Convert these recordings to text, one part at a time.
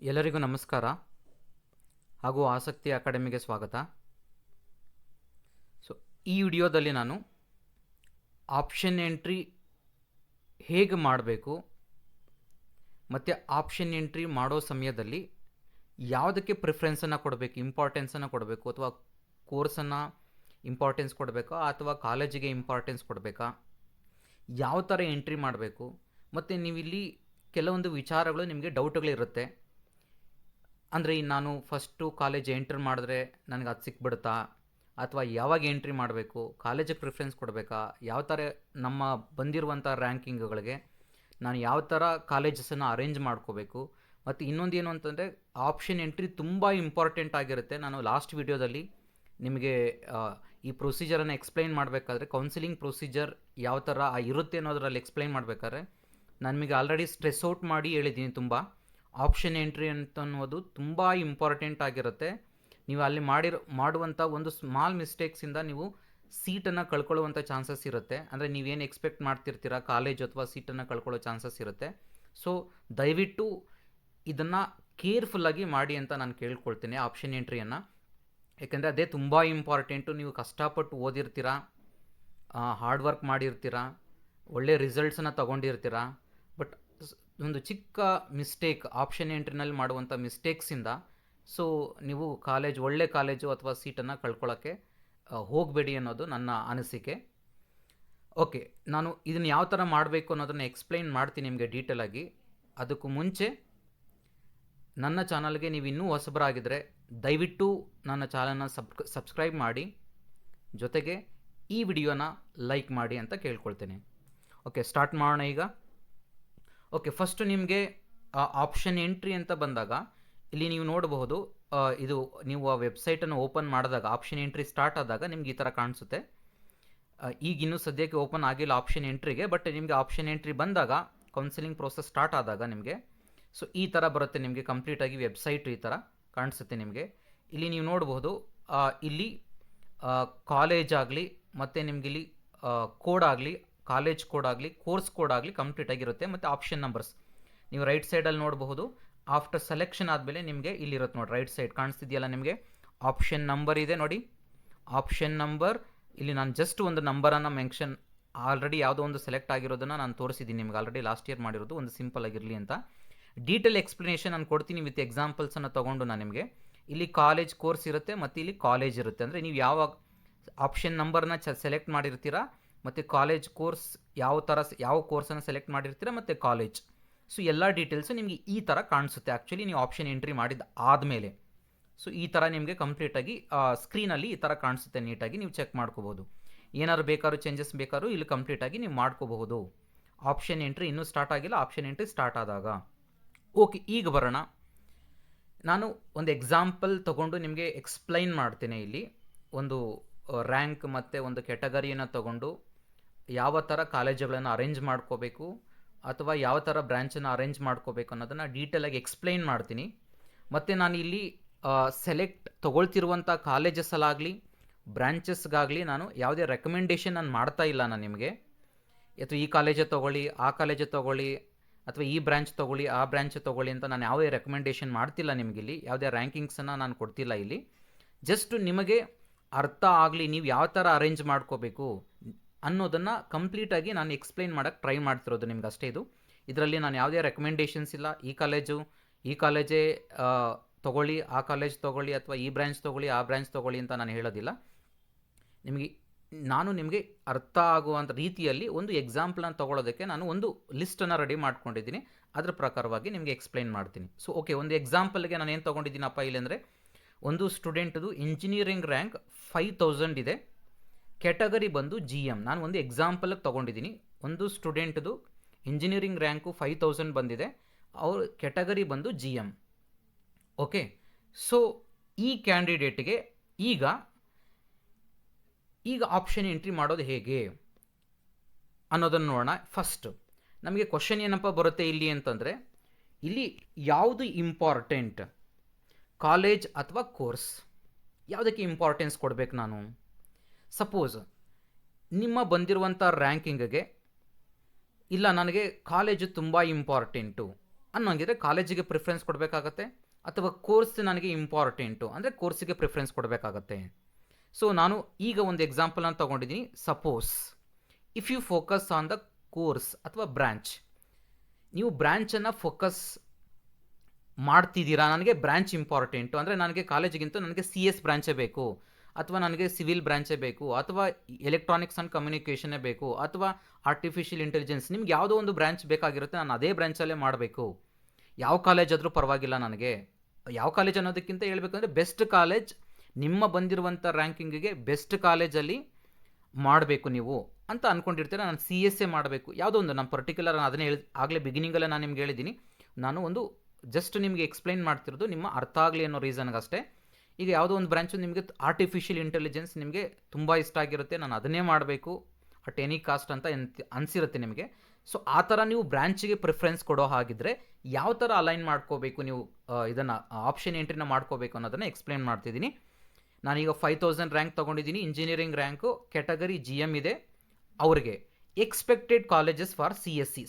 ಎಲ್ಲರಿಗೂ ನಮಸ್ಕಾರ ಹಾಗೂ ಆಸಕ್ತಿ ಅಕಾಡೆಮಿಗೆ ಸ್ವಾಗತ. ಸೊ ಈ ವಿಡಿಯೋದಲ್ಲಿ ನಾನು ಆಪ್ಷನ್ ಎಂಟ್ರಿ ಹೇಗೆ ಮಾಡಬೇಕು ಮತ್ತು ಆಪ್ಷನ್ ಎಂಟ್ರಿ ಮಾಡೋ ಸಮಯದಲ್ಲಿ ಯಾವುದಕ್ಕೆ ಪ್ರಿಫರೆನ್ಸನ್ನು ಕೊಡಬೇಕು, ಇಂಪಾರ್ಟೆನ್ಸನ್ನು ಕೊಡಬೇಕು, ಅಥವಾ ಕೋರ್ಸನ್ನು ಇಂಪಾರ್ಟೆನ್ಸ್ ಕೊಡಬೇಕಾ ಅಥವಾ ಕಾಲೇಜಿಗೆ ಇಂಪಾರ್ಟೆನ್ಸ್ ಕೊಡಬೇಕಾ, ಯಾವ ಥರ ಎಂಟ್ರಿ ಮಾಡಬೇಕು, ಮತ್ತು ನೀವಿಲ್ಲಿ ಕೆಲವೊಂದು ವಿಚಾರಗಳು ನಿಮಗೆ ಡೌಟ್ಗಳಿರುತ್ತೆ. ಅಂದರೆ ನಾನು ಫಸ್ಟು ಕಾಲೇಜ್ ಎಂಟ್ರಿ ಮಾಡಿದ್ರೆ ನನಗೆ ಅದು ಸಿಕ್ಬಿಡುತ್ತಾ, ಅಥವಾ ಯಾವಾಗ ಎಂಟ್ರಿ ಮಾಡಬೇಕು, ಕಾಲೇಜಿಗೆ ಪ್ರಿಫರೆನ್ಸ್ ಕೊಡಬೇಕಾ, ಯಾವ ಥರ ನಮ್ಮ ಬಂದಿರುವಂಥ ರ್ಯಾಂಕಿಂಗ್ಗಳಿಗೆ ನಾನು ಯಾವ ಥರ ಕಾಲೇಜಸನ್ನು ಅರೇಂಜ್ ಮಾಡ್ಕೋಬೇಕು, ಮತ್ತು ಇನ್ನೊಂದು ಏನು ಅಂತಂದರೆ ಆಪ್ಷನ್ ಎಂಟ್ರಿ ತುಂಬ ಇಂಪಾರ್ಟೆಂಟ್ ಆಗಿರುತ್ತೆ. ನಾನು ಲಾಸ್ಟ್ ವಿಡಿಯೋದಲ್ಲಿ ನಿಮಗೆ ಈ ಪ್ರೊಸೀಜರನ್ನು ಎಕ್ಸ್ಪ್ಲೈನ್ ಮಾಡಬೇಕಾದ್ರೆ, ಕೌನ್ಸಿಲಿಂಗ್ ಪ್ರೊಸೀಜರ್ ಯಾವ ಥರ ಇರುತ್ತೆ ಅನ್ನೋದರಲ್ಲಿ ಎಕ್ಸ್ಪ್ಲೈನ್ ಮಾಡಬೇಕಾದ್ರೆ ನಾನು ನಿಮಗೆ ಆಲ್ರೆಡಿ ಸ್ಟ್ರೆಸ್ ಔಟ್ ಮಾಡಿ ಹೇಳಿದ್ದೀನಿ. ತುಂಬ ಆಪ್ಷನ್ ಎಂಟ್ರಿ ಅಂತ ಅನ್ನೋದು ತುಂಬ ಇಂಪಾರ್ಟೆಂಟ್ ಆಗಿರುತ್ತೆ. ನೀವು ಅಲ್ಲಿ ಮಾಡುವಂಥ ಒಂದು ಸ್ಮಾಲ್ ಮಿಸ್ಟೇಕ್ಸಿಂದ ನೀವು ಸೀಟನ್ನು ಕಳ್ಕೊಳ್ಳುವಂಥ ಚಾನ್ಸಸ್ ಇರುತ್ತೆ. ಅಂದರೆ ನೀವೇನು ಎಕ್ಸ್ಪೆಕ್ಟ್ ಮಾಡ್ತಿರ್ತೀರ ಕಾಲೇಜ್ ಅಥವಾ ಸೀಟನ್ನು ಕಳ್ಕೊಳ್ಳೋ ಚಾನ್ಸಸ್ ಇರುತ್ತೆ. ಸೊ ದಯವಿಟ್ಟು ಇದನ್ನು ಕೇರ್ಫುಲ್ಲಾಗಿ ಮಾಡಿ ಅಂತ ನಾನು ಕೇಳ್ಕೊಳ್ತೀನಿ ಆಪ್ಷನ್ ಎಂಟ್ರಿಯನ್ನು. ಯಾಕೆಂದರೆ ಅದೇ ತುಂಬ ಇಂಪಾರ್ಟೆಂಟು. ನೀವು ಕಷ್ಟಪಟ್ಟು ಓದಿರ್ತೀರ, ಹಾರ್ಡ್ ವರ್ಕ್ ಮಾಡಿರ್ತೀರ, ಒಳ್ಳೆ ರಿಸಲ್ಟ್ಸನ್ನು ತಗೊಂಡಿರ್ತೀರ, ಬಟ್ ಒಂದು ಚಿಕ್ಕ ಮಿಸ್ಟೇಕ್ ಆಪ್ಷನ್ ಎಂಟ್ರಿನಲ್ಲಿ ಮಾಡುವಂಥ ಮಿಸ್ಟೇಕ್ಸಿಂದ ಸೊ ನೀವು ಒಳ್ಳೆ ಕಾಲೇಜು ಅಥವಾ ಸೀಟನ್ನು ಕಳ್ಕೊಳ್ಳೋಕ್ಕೆ ಹೋಗಬೇಡಿ ಅನ್ನೋದು ನನ್ನ ಅನಿಸಿಕೆ. ಓಕೆ, ನಾನು ಇದನ್ನು ಯಾವ ಥರ ಮಾಡಬೇಕು ಅನ್ನೋದನ್ನು ಎಕ್ಸ್ಪ್ಲೈನ್ ಮಾಡ್ತೀನಿ ನಿಮಗೆ ಡೀಟೇಲಾಗಿ. ಅದಕ್ಕೂ ಮುಂಚೆ ನನ್ನ ಚಾನಲ್ಗೆ ನೀವು ಇನ್ನೂ ಹೊಸಬರಾಗಿದ್ದರೆ ದಯವಿಟ್ಟು ನನ್ನ ಚಾನಲ್ನ ಸಬ್ಸ್ಕ್ರೈಬ್ ಮಾಡಿ, ಜೊತೆಗೆ ಈ ವಿಡಿಯೋನ ಲೈಕ್ ಮಾಡಿ ಅಂತ ಕೇಳ್ಕೊಳ್ತೇನೆ. ಓಕೆ, ಸ್ಟಾರ್ಟ್ ಮಾಡೋಣ ಈಗ. ಓಕೆ, ಫಸ್ಟು ನಿಮಗೆ ಆಪ್ಷನ್ ಎಂಟ್ರಿ ಅಂತ ಬಂದಾಗ ಇಲ್ಲಿ ನೀವು ನೋಡಬಹುದು, ಇದು ನೀವು ಆ ವೆಬ್ಸೈಟನ್ನು ಓಪನ್ ಮಾಡಿದಾಗ ಆಪ್ಷನ್ ಎಂಟ್ರಿ ಸ್ಟಾರ್ಟ್ ಆದಾಗ ನಿಮ್ಗೆ ಈ ಥರ ಕಾಣಿಸುತ್ತೆ. ಈಗ ಇನ್ನೂ ಸದ್ಯಕ್ಕೆ ಓಪನ್ ಆಗಿಲ್ಲ ಆಪ್ಷನ್ ಎಂಟ್ರಿಗೆ, ಬಟ್ ನಿಮಗೆ ಆಪ್ಷನ್ ಎಂಟ್ರಿ ಬಂದಾಗ ಕೌನ್ಸಿಲಿಂಗ್ ಪ್ರೋಸೆಸ್ ಸ್ಟಾರ್ಟ್ ಆದಾಗ ನಿಮಗೆ ಸೊ ಈ ಥರ ಬರುತ್ತೆ. ನಿಮಗೆ ಕಂಪ್ಲೀಟಾಗಿ ವೆಬ್ಸೈಟ್ ಈ ಥರ ಕಾಣಿಸುತ್ತೆ ನಿಮಗೆ. ಇಲ್ಲಿ ನೀವು ನೋಡಬಹುದು, ಇಲ್ಲಿ ಕಾಲೇಜ್ ಆಗಲಿ ಮತ್ತು ನಿಮ್ಗೆ ಇಲ್ಲಿ ಕೋಡ್ ಆಗಲಿ, ಕಾಲೇಜ್ ಕೋಡ್ ಆಗಲಿ, ಕೋರ್ಸ್ ಕೋಡ್ ಆಗಲಿ ಕಂಪ್ಲೀಟ್ ಆಗಿರುತ್ತೆ. ಮತ್ತು ಆಪ್ಷನ್ ನಂಬರ್ಸ್ ನೀವು ರೈಟ್ ಸೈಡಲ್ಲಿ ನೋಡಬಹುದು. ಆಫ್ಟರ್ ಸೆಲೆಕ್ಷನ್ ಆದಮೇಲೆ ನಿಮಗೆ ಇಲ್ಲಿರುತ್ತೆ ನೋಡಿ, ರೈಟ್ ಸೈಡ್ ಕಾಣಿಸ್ತಿದೆಯಲ್ಲ ನಿಮಗೆ ಆಪ್ಷನ್ ನಂಬರ್ ಇದೆ ನೋಡಿ. ಆಪ್ಷನ್ ನಂಬರ್ ಇಲ್ಲಿ ನಾನು ಜಸ್ಟ್ ಒಂದು ನಂಬರನ್ನು ಮೆನ್ಷನ್, ಆಲ್ರೆಡಿ ಯಾವುದೋ ಒಂದು ಸೆಲೆಕ್ಟ್ ಆಗಿರೋದನ್ನು ನಾನು ತೋರಿಸಿದ್ದೀನಿ ನಿಮ್ಗೆ, ಆಲ್ರೆಡಿ ಲಾಸ್ಟ್ ಇಯರ್ ಮಾಡಿರೋದು, ಒಂದು ಸಿಂಪಲ್ ಆಗಿರಲಿ ಅಂತ. ಡೀಟೇಲ್ ಎಕ್ಸ್ಪ್ಲನೇಷನ್ ನಾನು ಕೊಡ್ತೀನಿ ವಿತ್ ಎಕ್ಸಾಂಪಲ್ಸನ್ನು ತೊಗೊಂಡು ನಾನು ನಿಮಗೆ. ಇಲ್ಲಿ ಕಾಲೇಜ್ ಕೋರ್ಸ್ ಇರುತ್ತೆ ಮತ್ತು ಇಲ್ಲಿ ಕಾಲೇಜ್ ಇರುತ್ತೆ. ಅಂದರೆ ನೀವು ಯಾವ ಆಪ್ಷನ್ ನಂಬರ್ನ ಸೆಲೆಕ್ಟ್ ಮಾಡಿರ್ತೀರಾ ಮತ್ತು ಕಾಲೇಜ್ ಕೋರ್ಸ್ ಯಾವ ಕೋರ್ಸನ್ನು ಸೆಲೆಕ್ಟ್ ಮಾಡಿರ್ತೀರ ಮತ್ತು ಕಾಲೇಜ್, ಸೊ ಎಲ್ಲ ಡೀಟೇಲ್ಸು ನಿಮಗೆ ಈ ಥರ ಕಾಣಿಸುತ್ತೆ. ಆ್ಯಕ್ಚುಲಿ ನೀವು ಆಪ್ಷನ್ ಎಂಟ್ರಿ ಮಾಡಿದ ಆದಮೇಲೆ ಸೊ ಈ ಥರ ನಿಮಗೆ ಕಂಪ್ಲೀಟಾಗಿ ಸ್ಕ್ರೀನಲ್ಲಿ ಈ ಥರ ಕಾಣಿಸುತ್ತೆ. ನೀಟಾಗಿ ನೀವು ಚೆಕ್ ಮಾಡ್ಕೋಬೋದು. ಏನಾದ್ರು ಬೇಕಾದ್ರೂ ಚೇಂಜಸ್ ಬೇಕಾದ್ರೂ ಇಲ್ಲಿ ಕಂಪ್ಲೀಟಾಗಿ ನೀವು ಮಾಡ್ಕೋಬಹುದು. ಆಪ್ಷನ್ ಎಂಟ್ರಿ ಇನ್ನೂ ಸ್ಟಾರ್ಟ್ ಆಗಿಲ್ಲ, ಆಪ್ಷನ್ ಎಂಟ್ರಿ ಸ್ಟಾರ್ಟ್ ಆದಾಗ. ಓಕೆ, ಈಗ ಬರೋಣ. ನಾನು ಒಂದು ಎಕ್ಸಾಂಪಲ್ ತೊಗೊಂಡು ನಿಮಗೆ ಎಕ್ಸ್ಪ್ಲೈನ್ ಮಾಡ್ತೇನೆ. ಇಲ್ಲಿ ಒಂದು ರ್ಯಾಂಕ್ ಮತ್ತು ಒಂದು ಕ್ಯಾಟಗರಿಯನ್ನು ತೊಗೊಂಡು ಯಾವ ಥರ ಕಾಲೇಜುಗಳನ್ನು ಅರೇಂಜ್ ಮಾಡ್ಕೋಬೇಕು ಅಥವಾ ಯಾವ ಥರ ಬ್ರ್ಯಾಂಚನ್ನು ಅರೇಂಜ್ ಮಾಡ್ಕೋಬೇಕು ಅನ್ನೋದನ್ನು ಡೀಟೇಲಾಗಿ ಎಕ್ಸ್ಪ್ಲೈನ್ ಮಾಡ್ತೀನಿ. ಮತ್ತು ನಾನು ಇಲ್ಲಿ ತೊಗೊಳ್ತಿರುವಂಥ ಕಾಲೇಜಸ್ಸಲಾಗಲಿ ಬ್ರ್ಯಾಂಚಸ್ಗಾಗಲಿ ನಾನು ಯಾವುದೇ ರೆಕಮೆಂಡೇಷನ್ ನಾನು ಮಾಡ್ತಾ ಇಲ್ಲ. ನಾನು ನಿಮಗೆ ಅಥವಾ ಈ ಕಾಲೇಜೇ ತೊಗೊಳ್ಳಿ, ಆ ಕಾಲೇಜೇ ತೊಗೊಳ್ಳಿ, ಅಥವಾ ಈ ಬ್ರ್ಯಾಂಚ್ ತೊಗೊಳ್ಳಿ, ಆ ಬ್ರ್ಯಾಂಚ್ ತೊಗೊಳ್ಳಿ ಅಂತ ನಾನು ಯಾವುದೇ ರೆಕಮೆಂಡೇಷನ್ ಮಾಡ್ತಿಲ್ಲ. ನಿಮಗಿಲ್ಲಿ ಯಾವುದೇ ರ್ಯಾಂಕಿಂಗ್ಸನ್ನು ನಾನು ಕೊಡ್ತಿಲ್ಲ. ಇಲ್ಲಿ ಜಸ್ಟ್ ನಿಮಗೆ ಅರ್ಥ ಆಗಲಿ ನೀವು ಯಾವ ಥರ ಅರೇಂಜ್ ಮಾಡ್ಕೋಬೇಕು ಅನ್ನೋದನ್ನು ಕಂಪ್ಲೀಟಾಗಿ ನಾನು ಎಕ್ಸ್ಪ್ಲೈನ್ ಮಾಡೋಕ್ಕೆ ಟ್ರೈ ಮಾಡ್ತಿರೋದು ನಿಮ್ಗೆ ಅಷ್ಟೇ. ಇದರಲ್ಲಿ ನಾನು ಯಾವುದೇ ರೆಕಮೆಂಡೇಷನ್ಸ್ ಇಲ್ಲ, ಈ ಕಾಲೇಜೇ ತೊಗೊಳ್ಳಿ, ಆ ಕಾಲೇಜ್ ತೊಗೊಳ್ಳಿ, ಅಥವಾ ಈ ಬ್ರ್ಯಾಂಚ್ ತೊಗೊಳ್ಳಿ, ಆ ಬ್ರ್ಯಾಂಚ್ ತೊಗೊಳ್ಳಿ ಅಂತ ನಾನು ಹೇಳೋದಿಲ್ಲ. ನಾನು ನಿಮಗೆ ಅರ್ಥ ಆಗುವಂಥ ರೀತಿಯಲ್ಲಿ ಒಂದು ಎಕ್ಸಾಂಪಲನ್ನು ತೊಗೊಳೋದಕ್ಕೆ ನಾನು ಒಂದು ಲಿಸ್ಟನ್ನು ರೆಡಿ ಮಾಡ್ಕೊಂಡಿದ್ದೀನಿ. ಅದರ ಪ್ರಕಾರವಾಗಿ ನಿಮಗೆ ಎಕ್ಸ್ಪ್ಲೈನ್ ಮಾಡ್ತೀನಿ. ಸೊ ಓಕೆ, ಒಂದು ಎಕ್ಸಾಂಪಲ್ಗೆ ನಾನು ಏನು ತೊಗೊಂಡಿದ್ದೀನಪ್ಪ ಇಲ್ಲಿ ಅಂದರೆ, ಒಂದು ಸ್ಟೂಡೆಂಟ್ದು ಇಂಜಿನಿಯರಿಂಗ್ ರ್ಯಾಂಕ್ 5000 ಇದೆ, ಕ್ಯಾಟಗರಿ ಬಂದು GM. ನಾನು ಒಂದು ಎಕ್ಸಾಂಪಲ್ಗೆ ತೊಗೊಂಡಿದ್ದೀನಿ. ಒಂದು ಸ್ಟೂಡೆಂಟ್ದು ಇಂಜಿನಿಯರಿಂಗ್ ರ್ಯಾಂಕು 5000 ಬಂದಿದೆ, ಅವ್ರ ಕ್ಯಾಟಗರಿ ಬಂದು GM. ಓಕೆ, ಸೊ ಈ ಕ್ಯಾಂಡಿಡೇಟ್ಗೆ ಈಗ ಆಪ್ಷನ್ ಎಂಟ್ರಿ ಮಾಡೋದು ಹೇಗೆ ಅನ್ನೋದನ್ನು ನೋಡೋಣ. ಫಸ್ಟ್ ನಮಗೆ ಕ್ವಶನ್ ಏನಪ್ಪ ಬರುತ್ತೆ ಇಲ್ಲಿ ಅಂತಂದರೆ, ಇಲ್ಲಿ ಯಾವುದು ಇಂಪಾರ್ಟೆಂಟ್, ಕಾಲೇಜ್ ಅಥವಾ ಕೋರ್ಸ್, ಯಾವುದಕ್ಕೆ ಇಂಪಾರ್ಟೆನ್ಸ್ ಕೊಡಬೇಕು ನಾನು? ಸಪೋಸ್ ನಿಮ್ಮ ಬಂದಿರುವಂಥ ರ್ಯಾಂಕಿಂಗ್ಗೆ ಇಲ್ಲ ನನಗೆ ಕಾಲೇಜು ತುಂಬ ಇಂಪಾರ್ಟೆಂಟು, ಅನ್ನೋಂಗಿದ್ರೆ ಕಾಲೇಜಿಗೆ ಪ್ರಿಫರೆನ್ಸ್ ಕೊಡಬೇಕಾಗತ್ತೆ, ಅಥವಾ ಕೋರ್ಸ್ ನನಗೆ ಇಂಪಾರ್ಟೆಂಟು ಅಂದರೆ ಕೋರ್ಸಿಗೆ ಪ್ರಿಫರೆನ್ಸ್ ಕೊಡಬೇಕಾಗತ್ತೆ. ಸೊ ನಾನು ಈಗ ಒಂದು ಎಕ್ಸಾಂಪಲನ್ನು ತೊಗೊಂಡಿದ್ದೀನಿ. Suppose if you focus on the course ಅಥವಾ ಬ್ರ್ಯಾಂಚ್, ನೀವು ಬ್ರ್ಯಾಂಚನ್ನು ಫೋಕಸ್ ಮಾಡ್ತಿದ್ದೀರಾ, ನನಗೆ ಬ್ರ್ಯಾಂಚ್ ಇಂಪಾರ್ಟೆಂಟು ಅಂದರೆ ನನಗೆ ಕಾಲೇಜಿಗಿಂತ ನನಗೆ CS ಬ್ರ್ಯಾಂಚೇ ಬೇಕು, ಅಥವಾ ನನಗೆ ಸಿವಿಲ್ ಬ್ರ್ಯಾಂಚೇ ಬೇಕು, ಅಥವಾ ಎಲೆಕ್ಟ್ರಾನಿಕ್ಸ್ ಆ್ಯಂಡ್ ಕಮ್ಯುನಿಕೇಷನ್ನೇ ಬೇಕು, ಅಥವಾ ಆರ್ಟಿಫಿಷಿಯಲ್ ಇಂಟೆಲಿಜೆನ್ಸ್, ನಿಮ್ಗೆ ಯಾವುದೋ ಒಂದು ಬ್ರ್ಯಾಂಚ್ ಬೇಕಾಗಿರುತ್ತೆ, ನಾನು ಅದೇ ಬ್ರ್ಯಾಂಚಲ್ಲೇ ಮಾಡಬೇಕು. ಯಾವ ಕಾಲೇಜ್ ಆದರೂ ಪರವಾಗಿಲ್ಲ ನನಗೆ. ಯಾವ ಕಾಲೇಜ್ ಅನ್ನೋದಕ್ಕಿಂತ ಹೇಳ್ಬೇಕಂದ್ರೆ ಬೆಸ್ಟ್ ಕಾಲೇಜ್, ನಿಮ್ಮ ಬಂದಿರುವಂಥ ರ್ಯಾಂಕಿಂಗಿಗೆ ಬೆಸ್ಟ್ ಕಾಲೇಜಲ್ಲಿ ಮಾಡಬೇಕು ನೀವು ಅಂತ ಅಂದ್ಕೊಂಡಿರ್ತೀರ. ನಾನು CS ಮಾಡಬೇಕು, ಯಾವುದೋ ಒಂದು ನಾನು ಪರ್ಟಿಕ್ಯುಲರ್ ಅದನ್ನೇ ಆಗಲೇ ಬಿಗಿನಿಂಗಲ್ಲೇ ನಾನು ನಿಮ್ಗೆ ಹೇಳಿದ್ದೀನಿ. ನಾನು ಒಂದು ಜಸ್ಟ್ ನಿಮಗೆ ಎಕ್ಸ್ಪ್ಲೈನ್ ಮಾಡ್ತಿರೋದು ನಿಮ್ಮ ಅರ್ಥ ಆಗಲಿ ಅನ್ನೋ ರೀಸನ್ಗಷ್ಟೇ. ಈಗ ಯಾವುದೋ ಒಂದು ಬ್ರಾಂಚು ನಿಮಗೆ ಆರ್ಟಿಫಿಷಿಯಲ್ ಇಂಟೆಲಿಜೆನ್ಸ್ ನಿಮಗೆ ತುಂಬ ಇಷ್ಟ ಆಗಿರುತ್ತೆ, ನಾನು ಅದನ್ನೇ ಮಾಡಬೇಕು ಅಟ್ ಎನಿ ಕಾಸ್ಟ್ ಅಂತ ಅನಿಸಿರುತ್ತೆ ನಿಮಗೆ. ಸೊ ಆ ಥರ ನೀವು ಬ್ರ್ಯಾಂಚಿಗೆ ಪ್ರಿಫರೆನ್ಸ್ ಕೊಡೋ ಹಾಗಿದ್ರೆ ಯಾವ ಥರ ಅಲೈನ್ ಮಾಡ್ಕೋಬೇಕು ನೀವು ಇದನ್ನು ಆಪ್ಷನ್ ಎಂಟ್ರಿನ ಮಾಡ್ಕೋಬೇಕು ಅನ್ನೋದನ್ನು ಎಕ್ಸ್ಪ್ಲೈನ್ ಮಾಡ್ತಿದ್ದೀನಿ. ನಾನೀಗ 5000 ರ್ಯಾಂಕ್ ತೊಗೊಂಡಿದ್ದೀನಿ, ಇಂಜಿನಿಯರಿಂಗ್ ರ್ಯಾಂಕು ಕ್ಯಾಟಗರಿ GM ಇದೆ. ಅವ್ರಿಗೆ ಎಕ್ಸ್ಪೆಕ್ಟೆಡ್ ಕಾಲೇಜಸ್ ಫಾರ್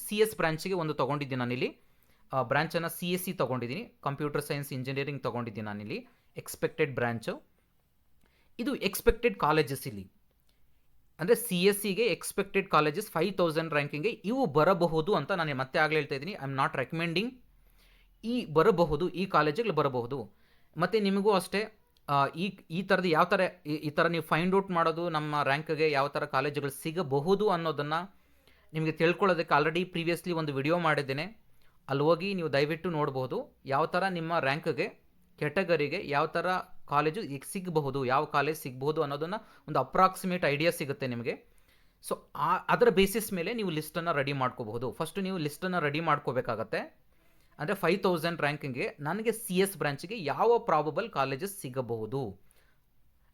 CS ಬ್ರಾಂಚಿಗೆ ಒಂದು ತೊಗೊಂಡಿದ್ದೀನಿ ನಾನಿಲ್ಲಿ. ಬ್ರಾಂಚನ್ನು CSE ತೊಗೊಂಡಿದ್ದೀನಿ, ಕಂಪ್ಯೂಟರ್ ಸೈನ್ಸ್ ಇಂಜಿನಿಯರಿಂಗ್ ತೊಗೊಂಡಿದ್ದೀನಿ ನಾನಿಲ್ಲಿ. ಎಕ್ಸ್ಪೆಕ್ಟೆಡ್ ಬ್ರ್ಯಾಂಚು ಇದು ಎಕ್ಸ್ಪೆಕ್ಟೆಡ್ ಕಾಲೇಜಸ್ ಇಲ್ಲಿ ಅಂದರೆ CSEಗೆ ಎಕ್ಸ್ಪೆಕ್ಟೆಡ್ ಕಾಲೇಜಸ್ 5000 ರ್ಯಾಂಕಿಂಗ್ಗೆ ಇವು ಬರಬಹುದು ಅಂತ ನಾನು ಮತ್ತೆ ಆಗಲೇ ಹೇಳ್ತಾ ಇದ್ದೀನಿ. I am not recommending. ಬರಬಹುದು, ಈ ಕಾಲೇಜಿಗೆ ಬರಬಹುದು. ಮತ್ತು ನಿಮಗೂ ಅಷ್ಟೇ ಈ ಥರದ್ದು ಯಾವ ಥರ ಈ ಥರ ನೀವು ಫೈಂಡ್ ಔಟ್ ಮಾಡೋದು, ನಮ್ಮ ರ್ಯಾಂಕ್ಗೆ ಯಾವ ಥರ ಕಾಲೇಜುಗಳು ಸಿಗಬಹುದು ಅನ್ನೋದನ್ನು ನಿಮಗೆ ತಿಳ್ಕೊಳ್ಳೋದಕ್ಕೆ ಆಲ್ರೆಡಿ ಪ್ರೀವಿಯಸ್ಲಿ ಒಂದು ವಿಡಿಯೋ ಮಾಡಿದ್ದೇನೆ. ಅಲ್ಲಿ ಹೋಗಿ ನೀವು ದಯವಿಟ್ಟು ನೋಡ್ಬೋದು ಯಾವ ಥರ ನಿಮ್ಮ ರ್ಯಾಂಕ್ಗೆ ಕ್ಯಾಟಗರಿಗೆ ಯಾವ ಥರ ಕಾಲೇಜು ಈಗ ಸಿಗಬಹುದು, ಯಾವ ಕಾಲೇಜ್ ಸಿಗಬಹುದು ಅನ್ನೋದನ್ನು ಒಂದು ಅಪ್ರಾಕ್ಸಿಮೇಟ್ ಐಡಿಯಾ ಸಿಗುತ್ತೆ ನಿಮಗೆ. ಸೊ ಅದರ ಬೇಸಿಸ್ ಮೇಲೆ ನೀವು ಲಿಸ್ಟನ್ನು ರೆಡಿ ಮಾಡ್ಕೋಬಹುದು. ಫಸ್ಟು ನೀವು ಲಿಸ್ಟನ್ನು ರೆಡಿ ಮಾಡ್ಕೋಬೇಕಾಗತ್ತೆ. ಅಂದರೆ 5000 ರ್ಯಾಂಕಿಂಗ್ಗೆ ನನಗೆ CS ಬ್ರಾಂಚಿಗೆ ಯಾವ ಪ್ರಾಬಬಲ್ ಕಾಲೇಜಸ್ ಸಿಗಬಹುದು,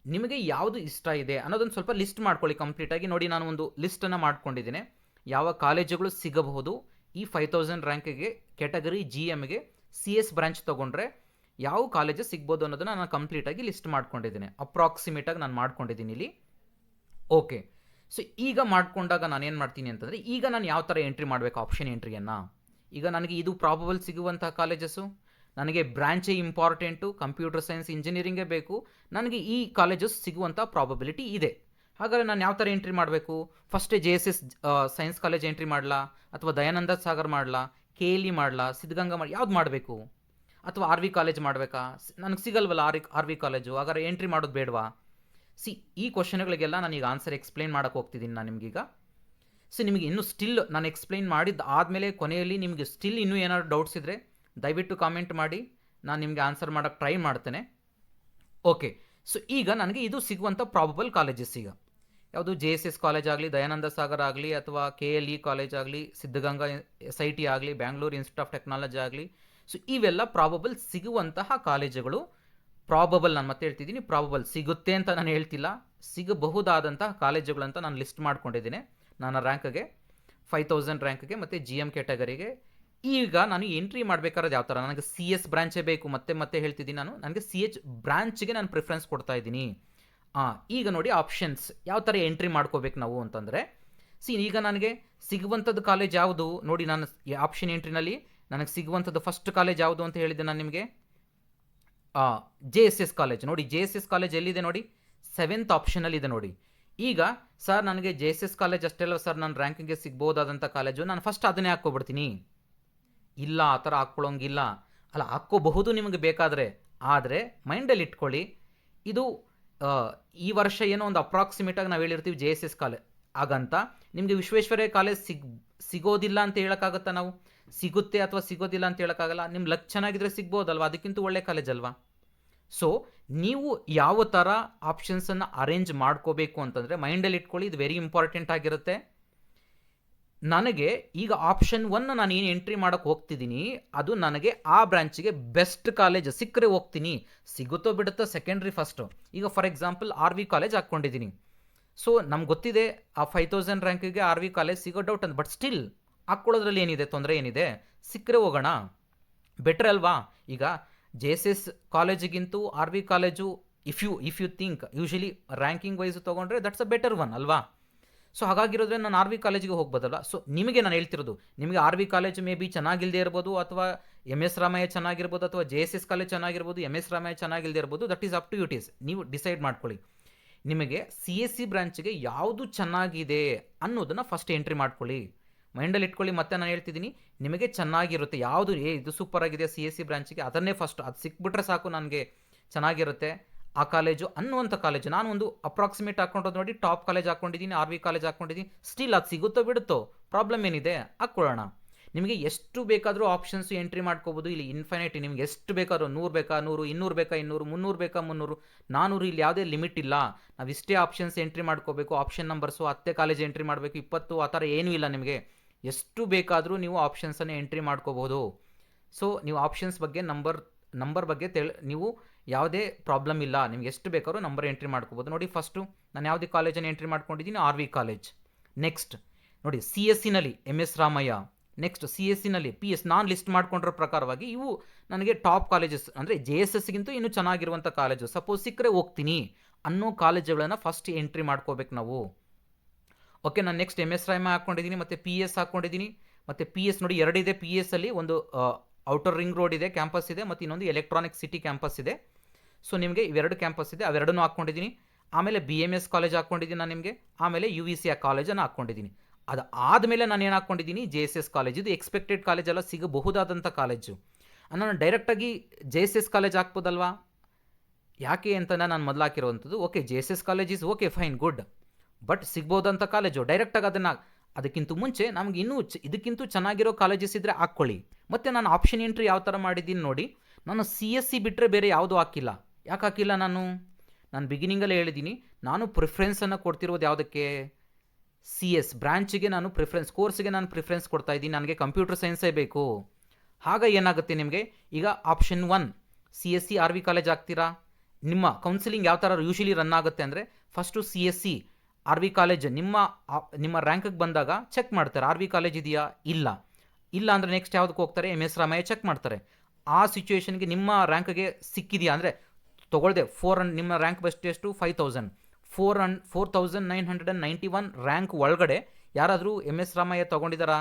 ನಿಮಗೆ ಯಾವುದು ಇಷ್ಟ ಇದೆ ಅನ್ನೋದನ್ನು ಸ್ವಲ್ಪ ಲಿಸ್ಟ್ ಮಾಡ್ಕೊಳ್ಳಿ ಕಂಪ್ಲೀಟಾಗಿ. ನೋಡಿ, ನಾನು ಒಂದು ಲಿಸ್ಟನ್ನು ಮಾಡ್ಕೊಂಡಿದ್ದೀನಿ ಯಾವ ಕಾಲೇಜುಗಳು ಸಿಗಬಹುದು ಈ 5000 ರ್ಯಾಂಕಿಗೆ ಕ್ಯಾಟಗರಿ GMಗೆ CS ಬ್ರಾಂಚ್ ತೊಗೊಂಡ್ರೆ ಯಾವ ಕಾಲೇಜಸ್ ಸಿಗ್ಬೋದು ಅನ್ನೋದನ್ನು ನಾನು ಕಂಪ್ಲೀಟಾಗಿ ಲಿಸ್ಟ್ ಮಾಡ್ಕೊಂಡಿದ್ದೀನಿ. ಅಪ್ರಾಕ್ಸಿಮೇಟಾಗಿ ನಾನು ಮಾಡ್ಕೊಂಡಿದ್ದೀನಿ ಇಲ್ಲಿ. ಓಕೆ, ಸೊ ಈಗ ಮಾಡ್ಕೊಂಡಾಗ ನಾನು ಏನು ಮಾಡ್ತೀನಿ ಅಂತಂದರೆ, ಈಗ ನಾನು ಯಾವ ಥರ ಎಂಟ್ರಿ ಮಾಡಬೇಕು ಆಪ್ಷನ್ ಎಂಟ್ರಿಯನ್ನು. ಈಗ ನನಗೆ ಇದು ಪ್ರಾಬಬಲ್ ಸಿಗುವಂಥ ಕಾಲೇಜಸ್ಸು, ನನಗೆ ಬ್ರ್ಯಾಂಚೇ ಇಂಪಾರ್ಟೆಂಟು, ಕಂಪ್ಯೂಟರ್ ಸೈನ್ಸ್ ಇಂಜಿನಿಯರಿಂಗೇ ಬೇಕು, ನನಗೆ ಈ ಕಾಲೇಜಸ್ ಸಿಗುವಂಥ ಪ್ರಾಬಬಿಲಿಟಿ ಇದೆ. ಹಾಗಾದರೆ ನಾನು ಯಾವ ಥರ ಎಂಟ್ರಿ ಮಾಡಬೇಕು? ಫಸ್ಟೇ JSS ಸೈನ್ಸ್ ಕಾಲೇಜ್ ಎಂಟ್ರಿ ಮಾಡಲಾ, ಅಥವಾ ದಯಾನಂದ ಸಾಗರ್ ಮಾಡಲಾ, KLE ಮಾಡಲಾ, ಸಿದ್ಧಗಂಗಾ ಯಾವ್ದು ಮಾಡಬೇಕು? ಅಥವಾ RV ಕಾಲೇಜ್ ಮಾಡಬೇಕಾ? ನನಗೆ ಸಿಗಲ್ವಲ್ಲ RV ಕಾಲೇಜು, ಹಾಗಾದ್ರೆ ಎಂಟ್ರಿ ಮಾಡೋದು ಬೇಡವಾ? ಈ ಕ್ವಶನ್ಗಳಿಗೆಲ್ಲ ನಾನೀಗ ಆನ್ಸರ್ ಎಕ್ಸ್ಪ್ಲೈನ್ ಮಾಡೋಕ್ಕೆ ಹೋಗ್ತಿದ್ದೀನಿ ನಾನು ನಿಮಗೀಗ. ನಿಮಗೆ ಇನ್ನೂ ಸ್ಟಿಲ್ ನಾನು ಎಕ್ಸ್ಪ್ಲೈನ್ ಮಾಡಿದ್ದು ಆದಮೇಲೆ ಕೊನೆಯಲ್ಲಿ ನಿಮಗೆ ಸ್ಟಿಲ್ ಇನ್ನೂ ಏನಾದ್ರು ಡೌಟ್ಸ್ ಇದ್ದರೆ ದಯವಿಟ್ಟು ಕಾಮೆಂಟ್ ಮಾಡಿ, ನಾನು ನಿಮಗೆ ಆನ್ಸರ್ ಮಾಡೋಕ್ಕೆ ಟ್ರೈ ಮಾಡ್ತೇನೆ. ಓಕೆ, ಈಗ ನನಗೆ ಇದು ಸಿಗುವಂಥ ಪ್ರಾಬಬಲ್ ಕಾಲೇಜಸ್ ಈಗ ಯಾವುದು JSS ಕಾಲೇಜ್ ಆಗಲಿ, ದಯಾನಂದ ಸಾಗರ್ ಆಗಲಿ, ಅಥವಾ KLE ಕಾಲೇಜ್ ಆಗಲಿ, ಸಿದ್ಧಗಂಗಾ SIT ಆಗಲಿ, ಬ್ಯಾಂಗ್ಳೂರು ಇನ್ಸ್ಟಿಟ್ಯೂಟ್ ಆಫ್ ಟೆಕ್ನಾಲಜಿ ಆಗಲಿ. ಇವೆಲ್ಲ ಪ್ರಾಬಬಲ್ ಸಿಗುವಂತಹ ಕಾಲೇಜುಗಳು. ಪ್ರಾಬಬಲ್, ನಾನು ಮತ್ತೆ ಹೇಳ್ತಿದ್ದೀನಿ, ಪ್ರಾಬಬಲ್ ಸಿಗುತ್ತೆ ಅಂತ ನಾನು ಹೇಳ್ತಿಲ್ಲ, ಸಿಗಬಹುದಾದಂತಹ ಕಾಲೇಜುಗಳು ಅಂತ ನಾನು ಲಿಸ್ಟ್ ಮಾಡ್ಕೊಂಡಿದ್ದೀನಿ ನನ್ನ ರ್ಯಾಂಕ್ಗೆ, 5000 ರ್ಯಾಂಕ್ಗೆ ಮತ್ತು GM ಕ್ಯಾಟಗರಿಗೆ. ಈಗ ನಾನು ಎಂಟ್ರಿ ಮಾಡಬೇಕಾದ್ರೆ ಯಾವ ಥರ, ನನಗೆ CS ಬ್ರಾಂಚೇ ಬೇಕು, ಮತ್ತೆ ಹೇಳ್ತಿದ್ದೀನಿ ನಾನು, ನನಗೆ CH ಬ್ರಾಂಚ್ಗೆ ನಾನು ಪ್ರಿಫರೆನ್ಸ್ ಕೊಡ್ತಾ ಇದ್ದೀನಿ. ಈಗ ನೋಡಿ ಆಪ್ಷನ್ಸ್ ಯಾವ ಥರ ಎಂಟ್ರಿ ಮಾಡ್ಕೋಬೇಕು ನಾವು ಅಂತಂದರೆ, ಈಗ ನನಗೆ ಸಿಗುವಂಥದ್ದು ಕಾಲೇಜ್ ಯಾವುದು ನೋಡಿ, ನಾನು ಆಪ್ಷನ್ ಎಂಟ್ರಿನಲ್ಲಿ ನನಗೆ ಸಿಗುವಂಥದ್ದು ಫಸ್ಟ್ ಕಾಲೇಜ್ ಯಾವುದು ಅಂತ ಹೇಳಿದ್ದೆ ನಾನು ನಿಮಗೆ, JSS ಕಾಲೇಜ್. ನೋಡಿ JSS ಕಾಲೇಜ್ ಎಲ್ಲಿದೆ ನೋಡಿ, 7th ಆಪ್ಷನಲ್ಲಿದೆ ನೋಡಿ. ಈಗ ಸರ್ ನನಗೆ JSS ಕಾಲೇಜ್ ಅಷ್ಟೇ ಅಲ್ಲ ಸರ್ ನನ್ನ ರ್ಯಾಂಕಿಂಗ್ಗೆ ಸಿಗ್ಬೋದಾದಂಥ ಕಾಲೇಜು, ನಾನು ಫಸ್ಟ್ ಅದನ್ನೇ ಹಾಕ್ಕೊಬಿಡ್ತೀನಿ. ಇಲ್ಲ, ಆ ಥರ ಹಾಕ್ಕೊಳ್ಳೋಂಗಿಲ್ಲ. ಅಲ್ಲ, ಹಾಕ್ಕೋಬಹುದು ನಿಮಗೆ ಬೇಕಾದರೆ, ಆದರೆ ಮೈಂಡಲ್ಲಿ ಇಟ್ಕೊಳ್ಳಿ, ಇದು ಈ ವರ್ಷ ಏನೋ ಒಂದು ಅಪ್ರಾಕ್ಸಿಮೇಟಾಗಿ ನಾವು ಹೇಳಿರ್ತೀವಿ JSS ಕಾಲೇಜ್ ಹಾಗಂತ ನಿಮಗೆ ವಿಶ್ವೇಶ್ವರಯ್ಯ ಕಾಲೇಜ್ ಸಿಗೋದಿಲ್ಲ ಅಂತ ಹೇಳೋಕ್ಕಾಗತ್ತಾ? ನಾವು ಸಿಗುತ್ತೆ ಅಥವಾ ಸಿಗೋದಿಲ್ಲ ಅಂತ ಹೇಳೋಕ್ಕಾಗಲ್ಲ. ನಿಮ್ಮ ಲಕ್ ಚೆನ್ನಾಗಿದ್ರೆ ಸಿಗ್ಬೋದಲ್ವ, ಅದಕ್ಕಿಂತ ಒಳ್ಳೆ ಕಾಲೇಜ್ ಅಲ್ವಾ. ಸೊ ನೀವು ಯಾವ ಥರ ಆಪ್ಷನ್ಸನ್ನು ಅರೇಂಜ್ ಮಾಡ್ಕೋಬೇಕು ಅಂತಂದರೆ ಮೈಂಡಲ್ಲಿ ಇಟ್ಕೊಳ್ಳಿ, ಇದು ವೆರಿ ಇಂಪಾರ್ಟೆಂಟ್ ಆಗಿರುತ್ತೆ. ನನಗೆ ಈಗ ಆಪ್ಷನ್ 1 ನಾನು ಏನು ಎಂಟ್ರಿ ಮಾಡೋಕ್ಕೆ ಹೋಗ್ತಿದ್ದೀನಿ, ಅದು ನನಗೆ ಆ ಬ್ರಾಂಚಿಗೆ ಬೆಸ್ಟ್ ಕಾಲೇಜ್ ಸಿಕ್ಕರೆ ಹೋಗ್ತೀನಿ, ಸಿಗುತ್ತೋ ಬಿಡುತ್ತೋ ಸೆಕೆಂಡ್ರಿ. ಫಸ್ಟು ಈಗ ಫಾರ್ ಎಕ್ಸಾಂಪಲ್ RV ಕಾಲೇಜ್ ಹಾಕ್ಕೊಂಡಿದ್ದೀನಿ. ಸೊ ನಮ್ಗೆ ಗೊತ್ತಿದೆ ಆ 5000 ರ್ಯಾಂಕಿಗೆ RV ಕಾಲೇಜ್ ಸಿಗೋ ಡೌಟ್ ಅಂತ, ಬಟ್ ಸ್ಟಿಲ್ ಹಾಕ್ಕೊಳ್ಳೋದ್ರಲ್ಲಿ ಏನಿದೆ, ತೊಂದರೆ ಏನಿದೆ? ಸಿಕ್ಕರೆ ಹೋಗೋಣ, ಬೆಟ್ರ್ ಅಲ್ವಾ. ಈಗ JSS ಕಾಲೇಜಿಗಿಂತೂ RV college if you think usually ranking wise ತೊಗೊಂಡ್ರೆ ದಟ್ಸ್ ಅ ಬೆಟರ್ ಒನ್ ಅಲ್ವಾ. ಸೊ ಹಾಗಾಗಿರೋದ್ರೆ ನಾನು ಆರ್ ವಿ ಕಾಲೇಜಿಗೆ ಹೋಗ್ಬೋದಲ್ಲ. ಸೊ ನಿಮಗೆ ನಾನು ಹೇಳ್ತಿರೋದು, ನಿಮಗೆ R V college maybe ಚೆನ್ನಾಗಿಲ್ಲದೆ ಇರ್ಬೋದು, ಅಥವಾ ಎಮ್ ಎಸ್ ರಾಮಯ್ಯ ಚೆನ್ನಾಗಿರ್ಬೋದು, ಅಥವಾ ಜೆ ಎಸ್ ಎಸ್ ಕಾಲೇಜ್ ಚೆನ್ನಾಗಿರ್ಬೋದು, ಎಮ್ ಎಸ್ ರಾಮಯ್ಯ ಚೆನ್ನಾಗಿಲ್ಲದೆ ಇರ್ಬೋದು. That is up to it is, ನೀವು ಡಿಸೈಡ್ ಮಾಡ್ಕೊಳ್ಳಿ. ನಿಮಗೆ ಸಿ ಎಸ್ ಸಿ ಬ್ರಾಂಚ್ಗೆ ಯಾವುದು ಚೆನ್ನಾಗಿದೆ ಅನ್ನೋದನ್ನು ಫಸ್ಟ್ ಎಂಟ್ರಿ ಮಾಡ್ಕೊಳ್ಳಿ, ಮೈಂಡಲ್ಲಿ ಇಟ್ಕೊಳ್ಳಿ. ಮತ್ತೆ ನಾನು ಹೇಳ್ತಿದ್ದೀನಿ, ನಿಮಗೆ ಚೆನ್ನಾಗಿರುತ್ತೆ ಯಾವುದು, ಇದು ಸೂಪರ್ ಆಗಿದೆ ಸಿ ಎಸ್ ಸಿ ಬ್ರಾಂಚಿಗೆ, ಅದನ್ನೇ ಫಸ್ಟ್, ಅದು ಸಿಕ್ಬಿಟ್ರೆ ಸಾಕು ನನಗೆ ಚೆನ್ನಾಗಿರುತ್ತೆ ಆ ಕಾಲೇಜು ಅನ್ನುವಂಥ ಕಾಲೇಜು. ನಾನು ಒಂದು ಅಪ್ರಾಕ್ಸಿಮೇಟ್ ಹಾಕೊಂಡು ನೋಡಿ ಟಾಪ್ ಕಾಲೇಜ್ ಹಾಕ್ಕೊಂಡಿದ್ದೀನಿ, ಆರ್ ವಿ ಕಾಲೇಜ್ ಹಾಕ್ಕೊಂಡಿದ್ದೀನಿ. ಸ್ಟಿಲ್ ಅದು ಸಿಗುತ್ತೋ ಬಿಡುತ್ತೋ, ಪ್ರಾಬ್ಲಮ್ ಏನಿದೆ ಹಾಕ್ಕೊಳ್ಳೋಣ. ನಿಮಗೆ ಎಷ್ಟು ಬೇಕಾದರೂ ಆಪ್ಷನ್ಸು ಎಂಟ್ರಿ ಮಾಡ್ಕೋಬೋದು. ಇಲ್ಲಿ ಇನ್ಫೈನೈಟ್, ನಿಮ್ಗೆ ಎಷ್ಟು ಬೇಕಾದ್ರೂ 100 ಬೇಕಾ 100, 200 ಬೇಕಾ 200, 300 ಬೇಕಾ 300, 400, ಇಲ್ಲಿ ಯಾವುದೇ ಲಿಮಿಟ್ ಇಲ್ಲ. ನಾವು ಇಷ್ಟೇ ಆಪ್ಷನ್ಸ್ ಎಂಟ್ರಿ ಮಾಡ್ಕೋಬೇಕು. ಆಪ್ಷನ್ ನಂಬರ್ಸು 10 ಕಾಲೇಜ್ ಎಂಟ್ರಿ ಮಾಡಬೇಕು, 20 ಆ ಥರ ಏನೂ ಇಲ್ಲ. ನಿಮಗೆ ಎಷ್ಟು ಬೇಕಾದರೂ ನೀವು ಆಪ್ಷನ್ಸನ್ನು ಎಂಟ್ರಿ ಮಾಡ್ಕೋಬೋದು. ಸೊ ನೀವು ಆಪ್ಷನ್ಸ್ ಬಗ್ಗೆ ನಂಬರ್ ಬಗ್ಗೆ ನೀವು ಯಾವುದೇ ಪ್ರಾಬ್ಲಮ್ ಇಲ್ಲ. ನಿಮ್ಗೆ ಎಷ್ಟು ಬೇಕಾದ್ರೂ ನಂಬರ್ ಎಂಟ್ರಿ ಮಾಡ್ಕೋಬೋದು. ನೋಡಿ, ಫಸ್ಟು ನಾನು ಯಾವುದೇ ಕಾಲೇಜನ್ನು ಎಂಟ್ರಿ ಮಾಡ್ಕೊಂಡಿದ್ದೀನಿ, ಆರ್ ವಿ ಕಾಲೇಜ್. ನೆಕ್ಸ್ಟ್ ನೋಡಿ, ಸಿ ಎಸ್ ಸಿನಲ್ಲಿ M S Ramaiah. Next C S ಸಿನಲ್ಲಿ ಪಿ ಎಸ್. ನಾನು ಲಿಸ್ಟ್ ಮಾಡ್ಕೊಂಡಿರೋ ಪ್ರಕಾರವಾಗಿ ಇವು ನನಗೆ ಟಾಪ್ ಕಾಲೇಜಸ್, ಅಂದರೆ ಜೆ ಎಸ್ ಎಸ್ಗಿಂತೂ ಇನ್ನೂ ಚೆನ್ನಾಗಿರುವಂಥ ಕಾಲೇಜು. ಸಪೋಸ್ ಸಿಕ್ಕರೆ ಹೋಗ್ತೀನಿ ಅನ್ನೋ ಕಾಲೇಜುಗಳನ್ನು ಫಸ್ಟ್ ಎಂಟ್ರಿ ಮಾಡ್ಕೋಬೇಕು ನಾವು. ಓಕೆ, ನಾನು ನೆಕ್ಸ್ಟ್ ಎಮ್ ಎಸ್ ರಾಮಯ್ಯ ಹಾಕ್ಕೊಂಡಿದ್ದೀನಿ, ಮತ್ತು ಪಿ ಎಸ್ ಹಾಕ್ಕೊಂಡಿದ್ದೀನಿ. ಮತ್ತು ಪಿ ಎಸ್ ನೋಡಿ ಎರಡಿದೆ. ಪಿ ಎಸ್ ಅಲ್ಲಿ ಒಂದು ಔಟರ್ ರಿಂಗ್ ರೋಡ್ ಇದೆ ಕ್ಯಾಂಪಸ್ ಇದೆ, ಮತ್ತು ಇನ್ನೊಂದು ಎಲೆಕ್ಟ್ರಾನಿಕ್ ಸಿಟಿ ಕ್ಯಾಂಪಸ್ ಇದೆ. ಸೊ ನಿಮಗೆ ಇವೆರಡು ಕ್ಯಾಂಪಸ್ ಇದೆ, ಅವೆರಡನ್ನೂ ಹಾಕ್ಕೊಂಡಿದ್ದೀನಿ. ಆಮೇಲೆ ಬಿ ಎಮ್ ಎಸ್ ಕಾಲೇಜ್ ಹಾಕ್ಕೊಂಡಿದ್ದೀನಿ ನಾನು ನಿಮಗೆ. ಆಮೇಲೆ ಯು ವಿ ಸಿ ಕಾಲೇಜನ್ನು ಹಾಕ್ಕೊಂಡಿದ್ದೀನಿ. ಅದು ಆದಮೇಲೆ ನಾನು ಏನು ಹಾಕ್ಕೊಂಡಿದ್ದೀನಿ, ಜೆ ಎಸ್ ಎಸ್ ಕಾಲೇಜ್. ಇದು ಎಕ್ಸ್ಪೆಕ್ಟೆಡ್ ಕಾಲೇಜ್ ಎಲ್ಲ ಸಿಗಬಹುದಾದಂಥ ಕಾಲೇಜು. ನಾನು ಡೈರೆಕ್ಟಾಗಿ ಜೆ ಎಸ್ ಎಸ್ ಕಾಲೇಜ್ ಹಾಕ್ಬೋದಲ್ವಾ? ಯಾಕೆ ಅಂತ ನಾನು ಮೊದಲು ಹಾಕಿರುವಂಥದ್ದು. Okay, J S S college is okay, fine, good, but ಸಿಗ್ಬೋದಂಥ ಕಾಲೇಜು. ಡೈರೆಕ್ಟಾಗಿ ಅದಕ್ಕಿಂತ ಮುಂಚೆ ನಮ್ಗೆ ಇನ್ನೂ ಇದಕ್ಕಿಂತ ಚೆನ್ನಾಗಿರೋ ಕಾಲೇಜಸ್ ಇದ್ದರೆ ಹಾಕ್ಕೊಳ್ಳಿ. ಮತ್ತು ನಾನು ಆಪ್ಷನ್ ಎಂಟ್ರಿ ಯಾವ ಥರ ಮಾಡಿದ್ದೀನಿ ನೋಡಿ. ನಾನು ಸಿ ಎಸ್ ಸಿ ಬಿಟ್ಟರೆ ಬೇರೆ ಯಾವುದೂ ಹಾಕಿಲ್ಲ. ಯಾಕೆ ಹಾಕಿಲ್ಲ? ನಾನು ಬಿಗಿನಿಂಗಲ್ಲೇ ಹೇಳಿದ್ದೀನಿ, ನಾನು ಪ್ರಿಫರೆನ್ಸನ್ನು ಕೊಡ್ತಿರೋದು ಯಾವುದಕ್ಕೆ? ಸಿ ಎಸ್ ಬ್ರಾಂಚಿಗೆ ನಾನು ಪ್ರಿಫರೆನ್ಸ್, ಕೋರ್ಸ್ಗೆ ನಾನು ಪ್ರಿಫರೆನ್ಸ್ ಕೊಡ್ತಾ ಇದ್ದೀನಿ. ನನಗೆ ಕಂಪ್ಯೂಟರ್ ಸೈನ್ಸೇ ಬೇಕು. ಆಗ ಏನಾಗುತ್ತೆ ನಿಮಗೆ, ಈಗ option 1 C S C R V college ಆಗ್ತೀರಾ. ನಿಮ್ಮ ಕೌನ್ಸಿಲಿಂಗ್ ಯಾವ ಥರ ಯೂಶಲಿ ರನ್ ಆಗುತ್ತೆ ಅಂದರೆ, ಫಸ್ಟು C S C R V college ನಿಮ್ಮ ರ್ಯಾಂಕಿಗೆ ಬಂದಾಗ ಚೆಕ್ ಮಾಡ್ತಾರೆ, ಆರ್ ವಿ ಕಾಲೇಜ್ ಇದೆಯಾ, ಇಲ್ಲ ಅಂದರೆ ನೆಕ್ಸ್ಟ್ ಯಾವುದಕ್ಕೆ ಹೋಗ್ತಾರೆ, ಎಮ್ ಎಸ್ ರಾಮಯ್ಯ ಚೆಕ್ ಮಾಡ್ತಾರೆ. ಆ ಸಿಚುವೇಷನ್ಗೆ ನಿಮ್ಮ ರ್ಯಾಂಕ್ಗೆ ಸಿಕ್ಕಿದೆಯಾ ಅಂದರೆ ತೊಗೊಳ್ದೆ 400, ನಿಮ್ಮ ರ್ಯಾಂಕ್ ಎಷ್ಟು 4991 ರ್ಯಾಂಕ್ ಒಳಗಡೆ ಯಾರಾದರೂ ಎಮ್ ಎಸ್ ರಾಮಯ್ಯ ತೊಗೊಂಡಿದ್ದಾರಾ,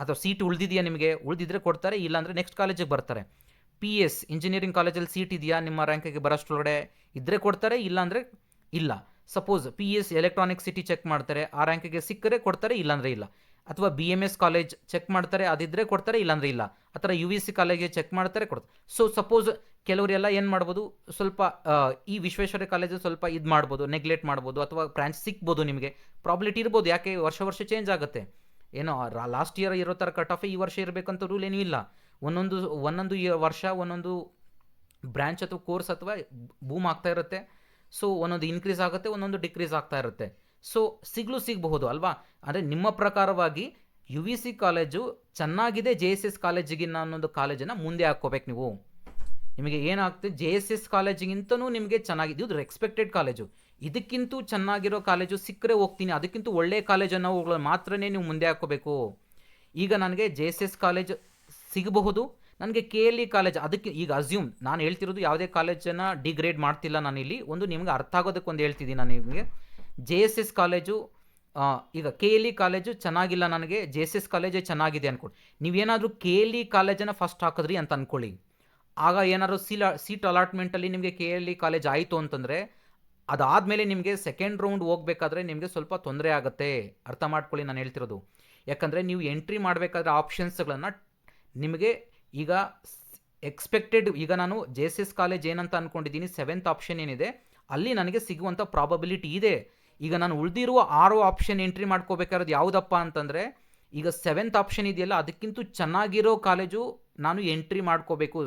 ಅಥವಾ ಸೀಟ್ ಉಳಿದಿದೆಯಾ ನಿಮಗೆ? ಉಳಿದಿದ್ರೆ ಕೊಡ್ತಾರೆ, ಇಲ್ಲಾಂದರೆ ನೆಕ್ಸ್ಟ್ ಕಾಲೇಜಿಗೆ ಬರ್ತಾರೆ. ಪಿ ಎಸ್ ಇಂಜಿನಿಯರಿಂಗ್ ಕಾಲೇಜಲ್ಲಿ ಸೀಟ್ ಇದೆಯಾ ನಿಮ್ಮ ರ್ಯಾಂಕಿಗೆ ಬರೋಷ್ಟೊಳಗಡೆ? ಇದ್ದರೆ ಕೊಡ್ತಾರೆ, ಇಲ್ಲಾಂದರೆ ಇಲ್ಲ. Suppose P S electronic city check ಮಾಡ್ತಾರೆ, ಆ ರ್ಯಾಂಕಿಗೆ ಸಿಕ್ಕರೆ ಕೊಡ್ತಾರೆ, ಇಲ್ಲಾಂದರೆ ಇಲ್ಲ. ಅಥವಾ B M S college check ಮಾಡ್ತಾರೆ, ಅದಿದ್ದರೆ ಕೊಡ್ತಾರೆ, ಇಲ್ಲಾಂದರೆ ಇಲ್ಲ. ಆ ಥರ ಯು ವಿ ಸಿ ಕಾಲೇಜಿಗೆ ಚೆಕ್ ಮಾಡ್ತಾರೆ, ಕೊಡ್ತಾರೆ. ಸೊ ಸಪೋಸ್ ಕೆಲವರೆಲ್ಲ ಏನು ಮಾಡ್ಬೋದು, ಸ್ವಲ್ಪ ಈ ವಿಶ್ವೇಶ್ವರಯ್ಯ ಕಾಲೇಜು ಸ್ವಲ್ಪ ಇದು ಮಾಡ್ಬೋದು, ನೆಗ್ಲೆಕ್ಟ್ ಮಾಡ್ಬೋದು, ಅಥವಾ ಬ್ರಾಂಚ್ ಸಿಕ್ಬೋದು, ನಿಮಗೆ ಪ್ರಾಬಿಲಿಟಿ ಇರ್ಬೋದು. ಯಾಕೆ ವರ್ಷ ಚೇಂಜ್ ಆಗುತ್ತೆ. ಏನೋ ಲಾಸ್ಟ್ ಇಯರ್ ಇರೋ ಥರ ಕಟ್ ಆಫ್ ಈ ವರ್ಷ ಇರಬೇಕಂತ ರೂಲ್ ಏನೂ ಇಲ್ಲ. ಒಂದೊಂದು ವರ್ಷ ಒಂದೊಂದು ಬ್ರಾಂಚ್ ಅಥವಾ ಕೋರ್ಸ್ ಅಥವಾ ಬೂಮ್ ಆಗ್ತಾ ಇರುತ್ತೆ. ಸೊ ಒಂದೊಂದು ಇನ್ಕ್ರೀಸ್ ಆಗುತ್ತೆ, ಒಂದೊಂದು ಡಿಕ್ರೀಸ್ ಆಗ್ತಾ ಇರುತ್ತೆ. ಸೊ ಸಿಗಬಹುದು ಅಲ್ವಾ? ಅಂದರೆ ನಿಮ್ಮ ಪ್ರಕಾರವಾಗಿ ಯು ವಿ ಸಿ ಕಾಲೇಜು ಚೆನ್ನಾಗಿದೆ ಜೆ ಎಸ್ ಎಸ್ ಕಾಲೇಜಿಗಿನ್ನ ಅನ್ನೊಂದು ಕಾಲೇಜನ್ನು ಮುಂದೆ ಹಾಕ್ಕೋಬೇಕು ನೀವು. ನಿಮಗೆ ಏನಾಗ್ತದೆ, ಜೆ ಎಸ್ ಎಸ್ ಕಾಲೇಜಿಗಿಂತನೂ ನಿಮಗೆ ಚೆನ್ನಾಗಿದೆ, ಇದು ಎಕ್ಸ್ಪೆಕ್ಟೆಡ್ ಕಾಲೇಜು. ಇದಕ್ಕಿಂತ ಚೆನ್ನಾಗಿರೋ ಕಾಲೇಜು ಸಿಕ್ಕರೆ ಹೋಗ್ತೀನಿ, ಅದಕ್ಕಿಂತ ಒಳ್ಳೆಯ ಕಾಲೇಜನ್ನು ಹೋಗಲು ಮಾತ್ರನೇ ನೀವು ಮುಂದೆ ಹಾಕ್ಕೋಬೇಕು. ಈಗ ನನಗೆ ಜೆ ಎಸ್ ಎಸ್ ಕಾಲೇಜ್ ಸಿಗಬಹುದು, ನನಗೆ ಕೆ ಎಲ್ ಇ ಕಾಲೇಜ್, ಅದಕ್ಕೆ ಈಗ ಅಸ್ಯೂಮ್ ನಾನು ಹೇಳ್ತಿರೋದು ಯಾವುದೇ ಕಾಲೇಜನ್ನು ಡಿಗ್ರೇಡ್ ಮಾಡ್ತಿಲ್ಲ ನಾನಿಲ್ಲಿ. ಒಂದು ನಿಮ್ಗೆ ಅರ್ಥ ಆಗೋದಕ್ಕೆ ಒಂದು ಹೇಳ್ತಿದ್ದೀನಿ ನಾನು ನಿಮಗೆ. ಜೆ ಎಸ್ ಎಸ್ ಕಾಲೇಜು ಈಗ ಕೆ ಎಲ್ ಇ ಕಾಲೇಜು ಚೆನ್ನಾಗಿಲ್ಲ, ನನಗೆ ಜೆ ಎಸ್ ಎಸ್ ಕಾಲೇಜೇ ಚೆನ್ನಾಗಿದೆ ಅಂದ್ಕೊಳ್ಳಿ. ನೀವೇನಾದರೂ ಕೆ ಎಲ್ ಇ ಕಾಲೇಜನ್ನು ಫಸ್ಟ್ ಹಾಕಿದ್ರಿ ಅಂತ ಅಂದ್ಕೊಳ್ಳಿ. ಆಗ ಏನಾದರೂ ಸೀಟ್ ಅಲಾಟ್ಮೆಂಟಲ್ಲಿ ನಿಮಗೆ ಕೆ ಎಲ್ ಇ ಕಾಲೇಜ್ ಆಯಿತು ಅಂತಂದರೆ, ಅದಾದಮೇಲೆ ನಿಮಗೆ ಸೆಕೆಂಡ್ ರೌಂಡ್ ಹೋಗಬೇಕಾದ್ರೆ ನಿಮಗೆ ಸ್ವಲ್ಪ ತೊಂದರೆ ಆಗುತ್ತೆ. ಅರ್ಥ ಮಾಡ್ಕೊಳ್ಳಿ ನಾನು ಹೇಳ್ತಿರೋದು. ಯಾಕಂದರೆ ನೀವು ಎಂಟ್ರಿ ಮಾಡಬೇಕಾದ್ರೆ ಆಪ್ಷನ್ಸ್ಗಳನ್ನು ನಿಮಗೆ ಈಗ ಎಕ್ಸ್ಪೆಕ್ಟೆಡ್, ಈಗ ನಾನು ಜೆ ಎಸ್ ಎಸ್ ಕಾಲೇಜ್ ಏನಂತ ಅಂದ್ಕೊಂಡಿದ್ದೀನಿ, 7th ಆಪ್ಷನ್ ಏನಿದೆ ಅಲ್ಲಿ ನನಗೆ ಸಿಗುವಂಥ ಪ್ರಾಬಬಿಲಿಟಿ ಇದೆ. ಈಗ ನಾನು ಉಳಿದಿರುವ 6 ಆಪ್ಷನ್ ಎಂಟ್ರಿ ಮಾಡ್ಕೋಬೇಕಾದ್ರೆ ಯಾವುದಪ್ಪ ಅಂತಂದರೆ, ಈಗ 7th ಆಪ್ಷನ್ ಇದೆಯಲ್ಲ ಅದಕ್ಕಿಂತ ಚೆನ್ನಾಗಿರೋ ಕಾಲೇಜು ನಾನು ಎಂಟ್ರಿ ಮಾಡ್ಕೋಬೇಕು.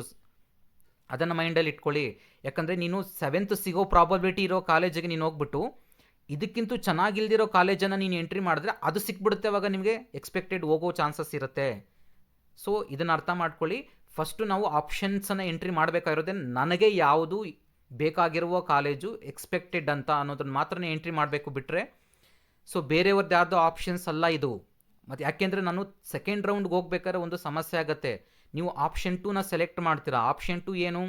ಅದನ್ನು ಮೈಂಡಲ್ಲಿ ಇಟ್ಕೊಳ್ಳಿ. ಯಾಕಂದರೆ ನೀನು 7th ಸಿಗೋ ಪ್ರಾಬಬಿಲಿಟಿ ಇರೋ ಕಾಲೇಜಿಗೆ ನೀನು ಹೋಗ್ಬಿಟ್ಟು ಇದಕ್ಕಿಂತ ಚೆನ್ನಾಗಿಲ್ದಿರೋ ಕಾಲೇಜನ್ನು ನೀನು ಎಂಟ್ರಿ ಮಾಡಿದ್ರೆ ಅದು ಸಿಕ್ಬಿಡುತ್ತೆ. ಅವಾಗ ನಿಮಗೆ ಎಕ್ಸ್ಪೆಕ್ಟೆಡ್ ಹೋಗೋ ಚಾನ್ಸಸ್ ಇರುತ್ತೆ. ಸೊ ಇದನ್ನು ಅರ್ಥ ಮಾಡ್ಕೊಳ್ಳಿ. ಫಸ್ಟು ನಾವು ಆಪ್ಷನ್ಸನ್ನು ಎಂಟ್ರಿ ಮಾಡಬೇಕಾಗಿರೋದೇ ನನಗೆ ಯಾವುದು ಬೇಕಾಗಿರುವ ಕಾಲೇಜು ಎಕ್ಸ್ಪೆಕ್ಟೆಡ್ ಅಂತ ಅನ್ನೋದನ್ನು ಮಾತ್ರ ಎಂಟ್ರಿ ಮಾಡಬೇಕು, ಬಿಟ್ಟರೆ ಸೊ ಬೇರೆಯವ್ರದ್ದು ಯಾರ್ದೋ ಆಪ್ಷನ್ಸ್ ಅಲ್ಲ ಇದು. ಮತ್ತು ಯಾಕೆಂದರೆ ನಾನು ಸೆಕೆಂಡ್ ರೌಂಡ್ಗೆ ಹೋಗ್ಬೇಕಾದ್ರೆ ಒಂದು ಸಮಸ್ಯೆ ಆಗುತ್ತೆ. ನೀವು ಆಪ್ಷನ್ 2ನ ಸೆಲೆಕ್ಟ್ ಮಾಡ್ತೀರಾ. ಆಪ್ಷನ್ 2 ಏನು,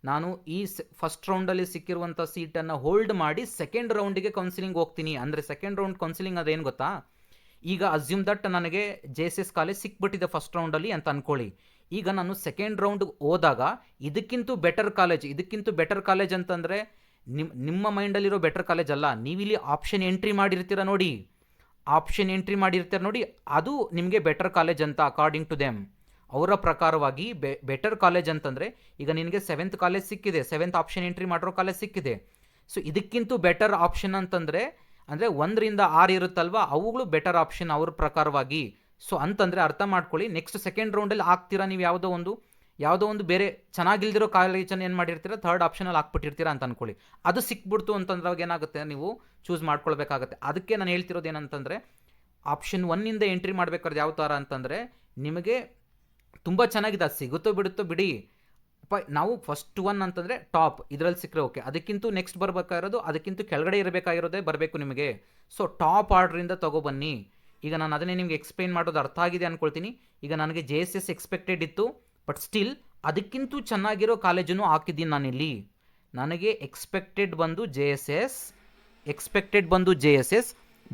ನಾನು ಈ ಫಸ್ಟ್ ರೌಂಡಲ್ಲಿ ಸಿಕ್ಕಿರುವಂಥ ಸೀಟನ್ನು ಹೋಲ್ಡ್ ಮಾಡಿ ಸೆಕೆಂಡ್ ರೌಂಡಿಗೆ ಕೌನ್ಸಿಲಿಂಗ್ ಹೋಗ್ತೀನಿ. ಅಂದರೆ ಸೆಕೆಂಡ್ ರೌಂಡ್ ಕೌನ್ಸಿಲಿಂಗ್ ಅದೇನು ಗೊತ್ತಾ, ಈಗ ಅಸ್ಯೂಮ್ ದಟ್ ನನಗೆ JSS ಕಾಲೇಜ್ ಸಿಕ್ಬಿಟ್ಟಿದೆ ಫಸ್ಟ್ ರೌಂಡಲ್ಲಿ ಅಂತ ಅಂದ್ಕೊಳ್ಳಿ. ಈಗ ನಾನು ಸೆಕೆಂಡ್ ರೌಂಡ್ಗೆ ಹೋದಾಗ ಇದಕ್ಕಿಂತ ಬೆಟರ್ ಕಾಲೇಜ್ ಅಂತಂದರೆ ನಿಮ್ಮ ಮೈಂಡಲ್ಲಿರೋ ಬೆಟರ್ ಕಾಲೇಜ್ ಅಲ್ಲ, ನೀವಿಲ್ಲಿ ಆಪ್ಷನ್ ಎಂಟ್ರಿ ಮಾಡಿರ್ತೀರ ನೋಡಿ, ಅದು ನಿಮಗೆ ಬೆಟರ್ ಕಾಲೇಜ್ ಅಂತ ಅಕಾರ್ಡಿಂಗ್ ಟು ದೆಮ್. ಅವರ ಪ್ರಕಾರವಾಗಿ ಬೆಟರ್ ಕಾಲೇಜ್ ಅಂತಂದರೆ ಈಗ ನಿನಗೆ 7th ಕಾಲೇಜ್ ಸಿಕ್ಕಿದೆ, 7th ಆಪ್ಷನ್ ಎಂಟ್ರಿ ಮಾಡಿರೋ ಕಾಲೇಜ್ ಸಿಕ್ಕಿದೆ. ಸೊ ಇದಕ್ಕಿಂತ ಬೆಟರ್ ಆಪ್ಷನ್ ಅಂತಂದರೆ ಅಂದರೆ 1 ರಿಂದ 6 ಇರುತ್ತಲ್ವ, ಅವುಗಳು ಬೆಟರ್ ಆಪ್ಷನ್ ಅವ್ರ ಪ್ರಕಾರವಾಗಿ. ಸೊ ಅಂತಂದರೆ ಅರ್ಥ ಮಾಡ್ಕೊಳ್ಳಿ, ನೆಕ್ಸ್ಟ್ ಸೆಕೆಂಡ್ ರೌಂಡಲ್ಲಿ ಹಾಕ್ತೀರಾ ನೀವು ಯಾವುದೋ ಒಂದು ಬೇರೆ ಚೆನ್ನಾಗಿಲ್ದಿರೋ ಕಾಲೇಜನ್ನು ಏನು ಮಾಡಿರ್ತೀರ, ಥರ್ಡ್ ಆಪ್ಷನಲ್ಲಿ ಹಾಕ್ಬಿಟ್ಟಿರ್ತೀರಾ ಅಂತ ಅಂದ್ಕೊಳ್ಳಿ. ಅದು ಸಿಕ್ಬಿಡ್ತು ಅಂತಂದ್ರೆ ಅವಾಗ ಏನಾಗುತ್ತೆ, ನೀವು ಚೂಸ್ ಮಾಡ್ಕೊಳ್ಬೇಕಾಗತ್ತೆ. ಅದಕ್ಕೆ ನಾನು ಹೇಳ್ತಿರೋದು ಏನಂತಂದರೆ, ಆಪ್ಷನ್ 1 ಎಂಟ್ರಿ ಮಾಡಬೇಕಾದ್ರೆ ಯಾವ ಥರ ಅಂತಂದರೆ, ನಿಮಗೆ ತುಂಬ ಚೆನ್ನಾಗಿದೆ, ಅದು ಸಿಗುತ್ತೋ ಬಿಡುತ್ತೋ ಬಿಡಿ, ನಾವು ಫಸ್ಟ್ 1 ಅಂತಂದರೆ ಟಾಪ್ ಇದರಲ್ಲಿ ಸಿಕ್ಕರೆ ಓಕೆ, ಅದಕ್ಕಿಂತ ನೆಕ್ಸ್ಟ್ ಬರಬೇಕಾಗಿರೋದು ಅದಕ್ಕಿಂತ ಕೆಳಗಡೆ ಇರಬೇಕಾಗಿರೋದೇ ಬರಬೇಕು ನಿಮಗೆ. ಸೊ ಟಾಪ್ ಆರ್ಡ್ರಿಂದ ತೊಗೊಬನ್ನಿ. ಈಗ ನಾನು ಅದನ್ನೇ ನಿಮಗೆ ಎಕ್ಸ್ಪ್ಲೈನ್ ಮಾಡೋದು ಅರ್ಥ ಆಗಿದೆ ಅಂದ್ಕೊಳ್ತೀನಿ. ಈಗ ನನಗೆ JSS ಎಕ್ಸ್ಪೆಕ್ಟೆಡ್ ಇತ್ತು, ಬಟ್ ಸ್ಟಿಲ್ ಅದಕ್ಕಿಂತ ಚೆನ್ನಾಗಿರೋ ಕಾಲೇಜನ್ನು ಹಾಕಿದ್ದೀನಿ ನಾನಿಲ್ಲಿ. ನನಗೆ ಎಕ್ಸ್ಪೆಕ್ಟೆಡ್ ಬಂದು JSS,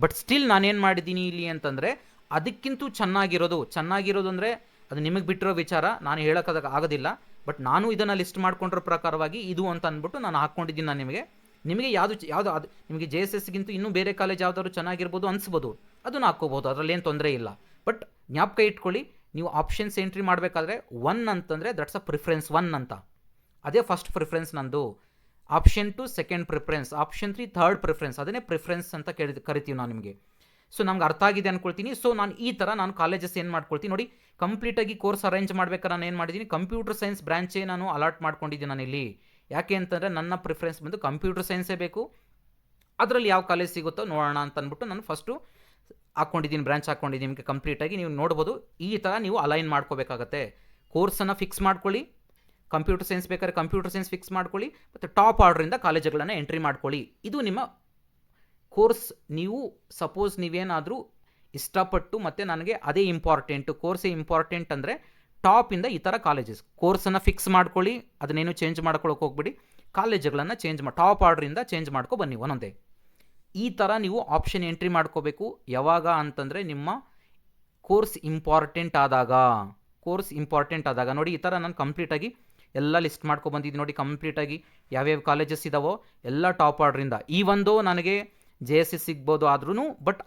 ಬಟ್ ಸ್ಟಿಲ್ ನಾನೇನು ಮಾಡಿದ್ದೀನಿ ಇಲ್ಲಿ ಅಂತಂದರೆ, ಅದಕ್ಕಿಂತ ಚೆನ್ನಾಗಿರೋದು ಅಂದರೆ ಅದು ನಿಮಗೆ ಬಿಟ್ಟಿರೋ ವಿಚಾರ, ನಾನು ಹೇಳೋಕ್ಕಾಗೋದಿಲ್ಲ. ಬಟ್ ನಾನು ಇದನ್ನು ಲಿಸ್ಟ್ ಮಾಡ್ಕೊಂಡಿರೋ ಪ್ರಕಾರವಾಗಿ ಇದು ಅಂತ ಅಂದ್ಬಿಟ್ಟು ನಾನು ಹಾಕ್ಕೊಂಡಿದ್ದೀನಿ. ನಾನು ನಿಮಗೆ ಯಾವುದು ಅದು ನಿಮಗೆ JSSಗಿಂತ ಇನ್ನೂ ಬೇರೆ ಕಾಲೇಜ್ ಯಾವ್ದಾದ್ರು ಚೆನ್ನಾಗಿರ್ಬೋದು ಅನಿಸ್ಬೋದು, ಅದನ್ನು ಹಾಕ್ಕೋಬೋದು, ಅದರಲ್ಲೇನು ತೊಂದರೆ ಇಲ್ಲ. ಬಟ್ ಜ್ಞಾಪಕ ಇಟ್ಕೊಳ್ಳಿ, ನೀವು ಆಪ್ಷನ್ಸ್ ಎಂಟ್ರಿ ಮಾಡಬೇಕಾದ್ರೆ 1 ಅಂತಂದರೆ ದಟ್ಸ್ ಅ ಪ್ರಿಫರೆನ್ಸ್ 1 ಅಂತ, ಅದೇ ಫಸ್ಟ್ ಪ್ರಿಫರೆನ್ಸ್ ನಂದು. Option 2 second preference, option 3 third preference, ಅದನ್ನೇ ಪ್ರಿಫರೆನ್ಸ್ ಅಂತ ಕರಿತೀವಿ ನಾವು ನಿಮಗೆ. ಸೊ ನಮ್ಗೆ ಅರ್ಥ ಆಗಿದೆ ಅಂದ್ಕೊಳ್ತೀನಿ. ಸೊ ನಾನು ಈ ಥರ ಕಾಲೇಜಸ್ ಏನು ಮಾಡ್ಕೊಳ್ತೀನಿ ನೋಡಿ, ಕಂಪ್ಲೀಟಾಗಿ ಕೋರ್ಸ್ ಅರೇಂಜ್ ಮಾಡ್ಬೇಕಾದ್ರೆ ನಾನು ಏನು ಮಾಡಿದ್ದೀನಿ, ಕಂಪ್ಯೂಟರ್ ಸೈನ್ಸ್ ಬ್ರಾಂಚೇ ನಾನು ಅಲಾಟ್ ಮಾಡ್ಕೊಂಡಿದ್ದೀನಿ ನಾನಿಲ್ಲಿ. ಯಾಕೆ ಅಂತಂದರೆ ನನ್ನ ಪ್ರಿಫರೆನ್ಸ್ ಬಂದು ಕಂಪ್ಯೂಟರ್ ಸೈನ್ಸೇ ಬೇಕು, ಅದರಲ್ಲಿ ಯಾವ ಕಾಲೇಜ್ ಸಿಗುತ್ತೋ ನೋಡೋಣ ಅಂತ ಅಂದ್ಬಿಟ್ಟು ನಾನು ಫಸ್ಟು ಬ್ರಾಂಚ್ ಹಾಕ್ಕೊಂಡಿದ್ದೀನಿ. ನಿಮಗೆ ಕಂಪ್ಲೀಟಾಗಿ ನೀವು ನೋಡ್ಬೋದು, ಈ ಥರ ನೀವು ಅಲೈನ್ ಮಾಡ್ಕೋಬೇಕಾಗತ್ತೆ. ಕೋರ್ಸನ್ನು ಫಿಕ್ಸ್ ಮಾಡ್ಕೊಳ್ಳಿ, ಕಂಪ್ಯೂಟರ್ ಸೈನ್ಸ್ ಬೇಕಾದ್ರೆ ಕಂಪ್ಯೂಟರ್ ಸೈನ್ಸ್ ಫಿಕ್ಸ್ ಮಾಡ್ಕೊಳ್ಳಿ, ಮತ್ತು ಟಾಪ್ ಆರ್ಡ್ರಿಂದ ಕಾಲೇಜುಗಳನ್ನು ಎಂಟ್ರಿ ಮಾಡ್ಕೊಳ್ಳಿ. ಇದು ನಿಮ್ಮ ಕೋರ್ಸ್. ನೀವು ಸಪೋಸ್ ನೀವೇನಾದರೂ ಇಷ್ಟಪಟ್ಟು ಮತ್ತು ನನಗೆ ಅದೇ ಕೋರ್ಸೇ ಇಂಪಾರ್ಟೆಂಟ್ ಅಂದರೆ ಟಾಪಿಂದ ಈ ಥರ ಕಾಲೇಜಸ್ ಕೋರ್ಸನ್ನು ಫಿಕ್ಸ್ ಮಾಡ್ಕೊಳ್ಳಿ, ಅದನ್ನೇನು ಚೇಂಜ್ ಮಾಡ್ಕೊಳ್ಳೋಕೆ ಹೋಗ್ಬಿಡಿ, ಕಾಲೇಜುಗಳನ್ನು ಟಾಪ್ ಆರ್ಡ್ರಿಂದ ಚೇಂಜ್ ಮಾಡ್ಕೊ ಬನ್ನಿ ಒಂದೊಂದೇ. ಈ ಥರ ನೀವು ಆಪ್ಷನ್ ಎಂಟ್ರಿ ಮಾಡ್ಕೋಬೇಕು. ಯಾವಾಗ ಅಂತಂದರೆ ನಿಮ್ಮ ಕೋರ್ಸ್ ಇಂಪಾರ್ಟೆಂಟ್ ಆದಾಗ ನೋಡಿ, ಈ ಥರ ನಾನು ಕಂಪ್ಲೀಟಾಗಿ ಎಲ್ಲ ಲಿಸ್ಟ್ ಮಾಡ್ಕೊಬಂದಿದ್ದೀನಿ ನೋಡಿ. ಕಂಪ್ಲೀಟಾಗಿ ಯಾವ್ಯಾವ ಕಾಲೇಜಸ್ ಇದ್ದಾವೋ ಎಲ್ಲ ಟಾಪ್ ಆರ್ಡ್ರಿಂದ. ಈ ಒಂದು ನನಗೆ JSS ಸಿಗ್ಬೋದು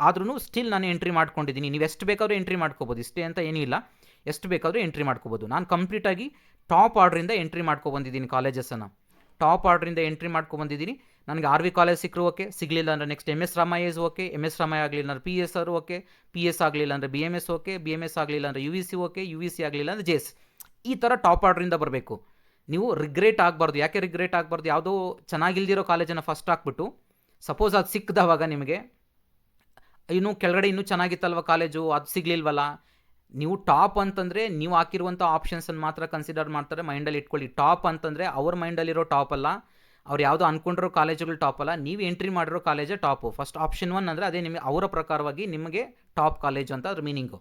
ಆದ್ರೂ ಸ್ಟಿಲ್ ನಾನು ಎಂಟ್ರಿ ಮಾಡ್ಕೊಂಡಿದ್ದೀನಿ. ನೀವು ಎಷ್ಟು ಬೇಕಾದರೂ ಎಂಟ್ರಿ ಮಾಡ್ಕೋಬೋದು, ಇಷ್ಟೇ ಅಂತ ಏನೂ ಇಲ್ಲ, ಎಷ್ಟು ಬೇಕಾದರೂ ಎಂಟ್ರಿ ಮಾಡ್ಕೋಬೋದು. ನಾನು ಕಂಪ್ಲೀಟಾಗಿ ಟಾಪ್ ಆರ್ಡ್ರಿಂದ ಎಂಟ್ರಿ ಮಾಡ್ಕೊಬಂದಿದ್ದೀನಿ ಕಾಲೇಜಸನ್ನು. ಟಾಪ್ ಆರ್ಡ್ರಿಂದ ಎಂಟ್ರಿ ಮಾಡ್ಕೊಬಂದಿದ್ದೀನಿ. ನನಗೆ RV ಕಾಲೇಜ್ ಸಿಕ್ಕರು ಓಕೆ, ಸಿಗಲಿಲ್ಲ ಅಂದರೆ next MS Ramaiah okay, MS Ramaiah ಆಗಲಿಲ್ಲ ಅಂದರೆ PS ಓಕೆ, PS ಆಗಲಿಲ್ಲ ಅಂದರೆ BMS ಓಕೆ, BMS ಆಗಲಿಲ್ಲ ಅಂದರೆ UVC ಓಕೆ, UVC ಆಗಲಿಲ್ಲ ಅಂದರೆ JS. ಈ ಥರ ಟಾಪ್ ಆರ್ಡ್ರಿಂದ ಬರಬೇಕು. ನೀವು ರಿಗ್ರೆಟ್ ಆಗಬಾರ್ದು. ಯಾಕೆ ರಿಗ್ರೆಟ್ ಆಗಬಾರ್ದು, ಯಾವುದೋ ಚೆನ್ನಾಗಿಲ್ದಿರೋ ಕಾಲೇಜನ್ನು ಫಸ್ಟ್ ಹಾಕ್ಬಿಟ್ಟು ಸಪೋಸ್ ಅದು ಸಿಕ್ಕದವಾಗ ನಿಮಗೆ ಕೆಳಗಡೆ ಇನ್ನೂ ಚೆನ್ನಾಗಿತ್ತಲ್ವ ಕಾಲೇಜು, ಅದು ಸಿಗಲಿಲ್ವಲ್ಲ, ನೀವು ಟಾಪ್ ಅಂತಂದರೆ ನೀವು ಹಾಕಿರುವಂಥ ಆಪ್ಷನ್ಸನ್ನು ಮಾತ್ರ ಕನ್ಸಿಡರ್ ಮಾಡ್ತಾರೆ. ಮೈಂಡಲ್ಲಿ ಇಟ್ಕೊಳ್ಳಿ, ಟಾಪ್ ಅಂತಂದರೆ ಅವ್ರ ಮೈಂಡಲ್ಲಿರೋ ಟಾಪ್ ಅಲ್ಲ, ಅವ್ರು ಯಾವುದೋ ಅಂದ್ಕೊಂಡಿರೋ ಕಾಲೇಜುಗಳು ಟಾಪ್ ಅಲ್ಲ, ನೀವು ಎಂಟ್ರಿ ಮಾಡಿರೋ ಕಾಲೇಜೇ ಟಾಪು. ಫಸ್ಟ್ ಆಪ್ಷನ್ 1 ಅಂದರೆ ಅದೇ ನಿಮಗೆ ಅವರ ಪ್ರಕಾರವಾಗಿ ನಿಮಗೆ ಟಾಪ್ ಕಾಲೇಜು ಅಂತ ಅದ್ರ ಮೀನಿಂಗು.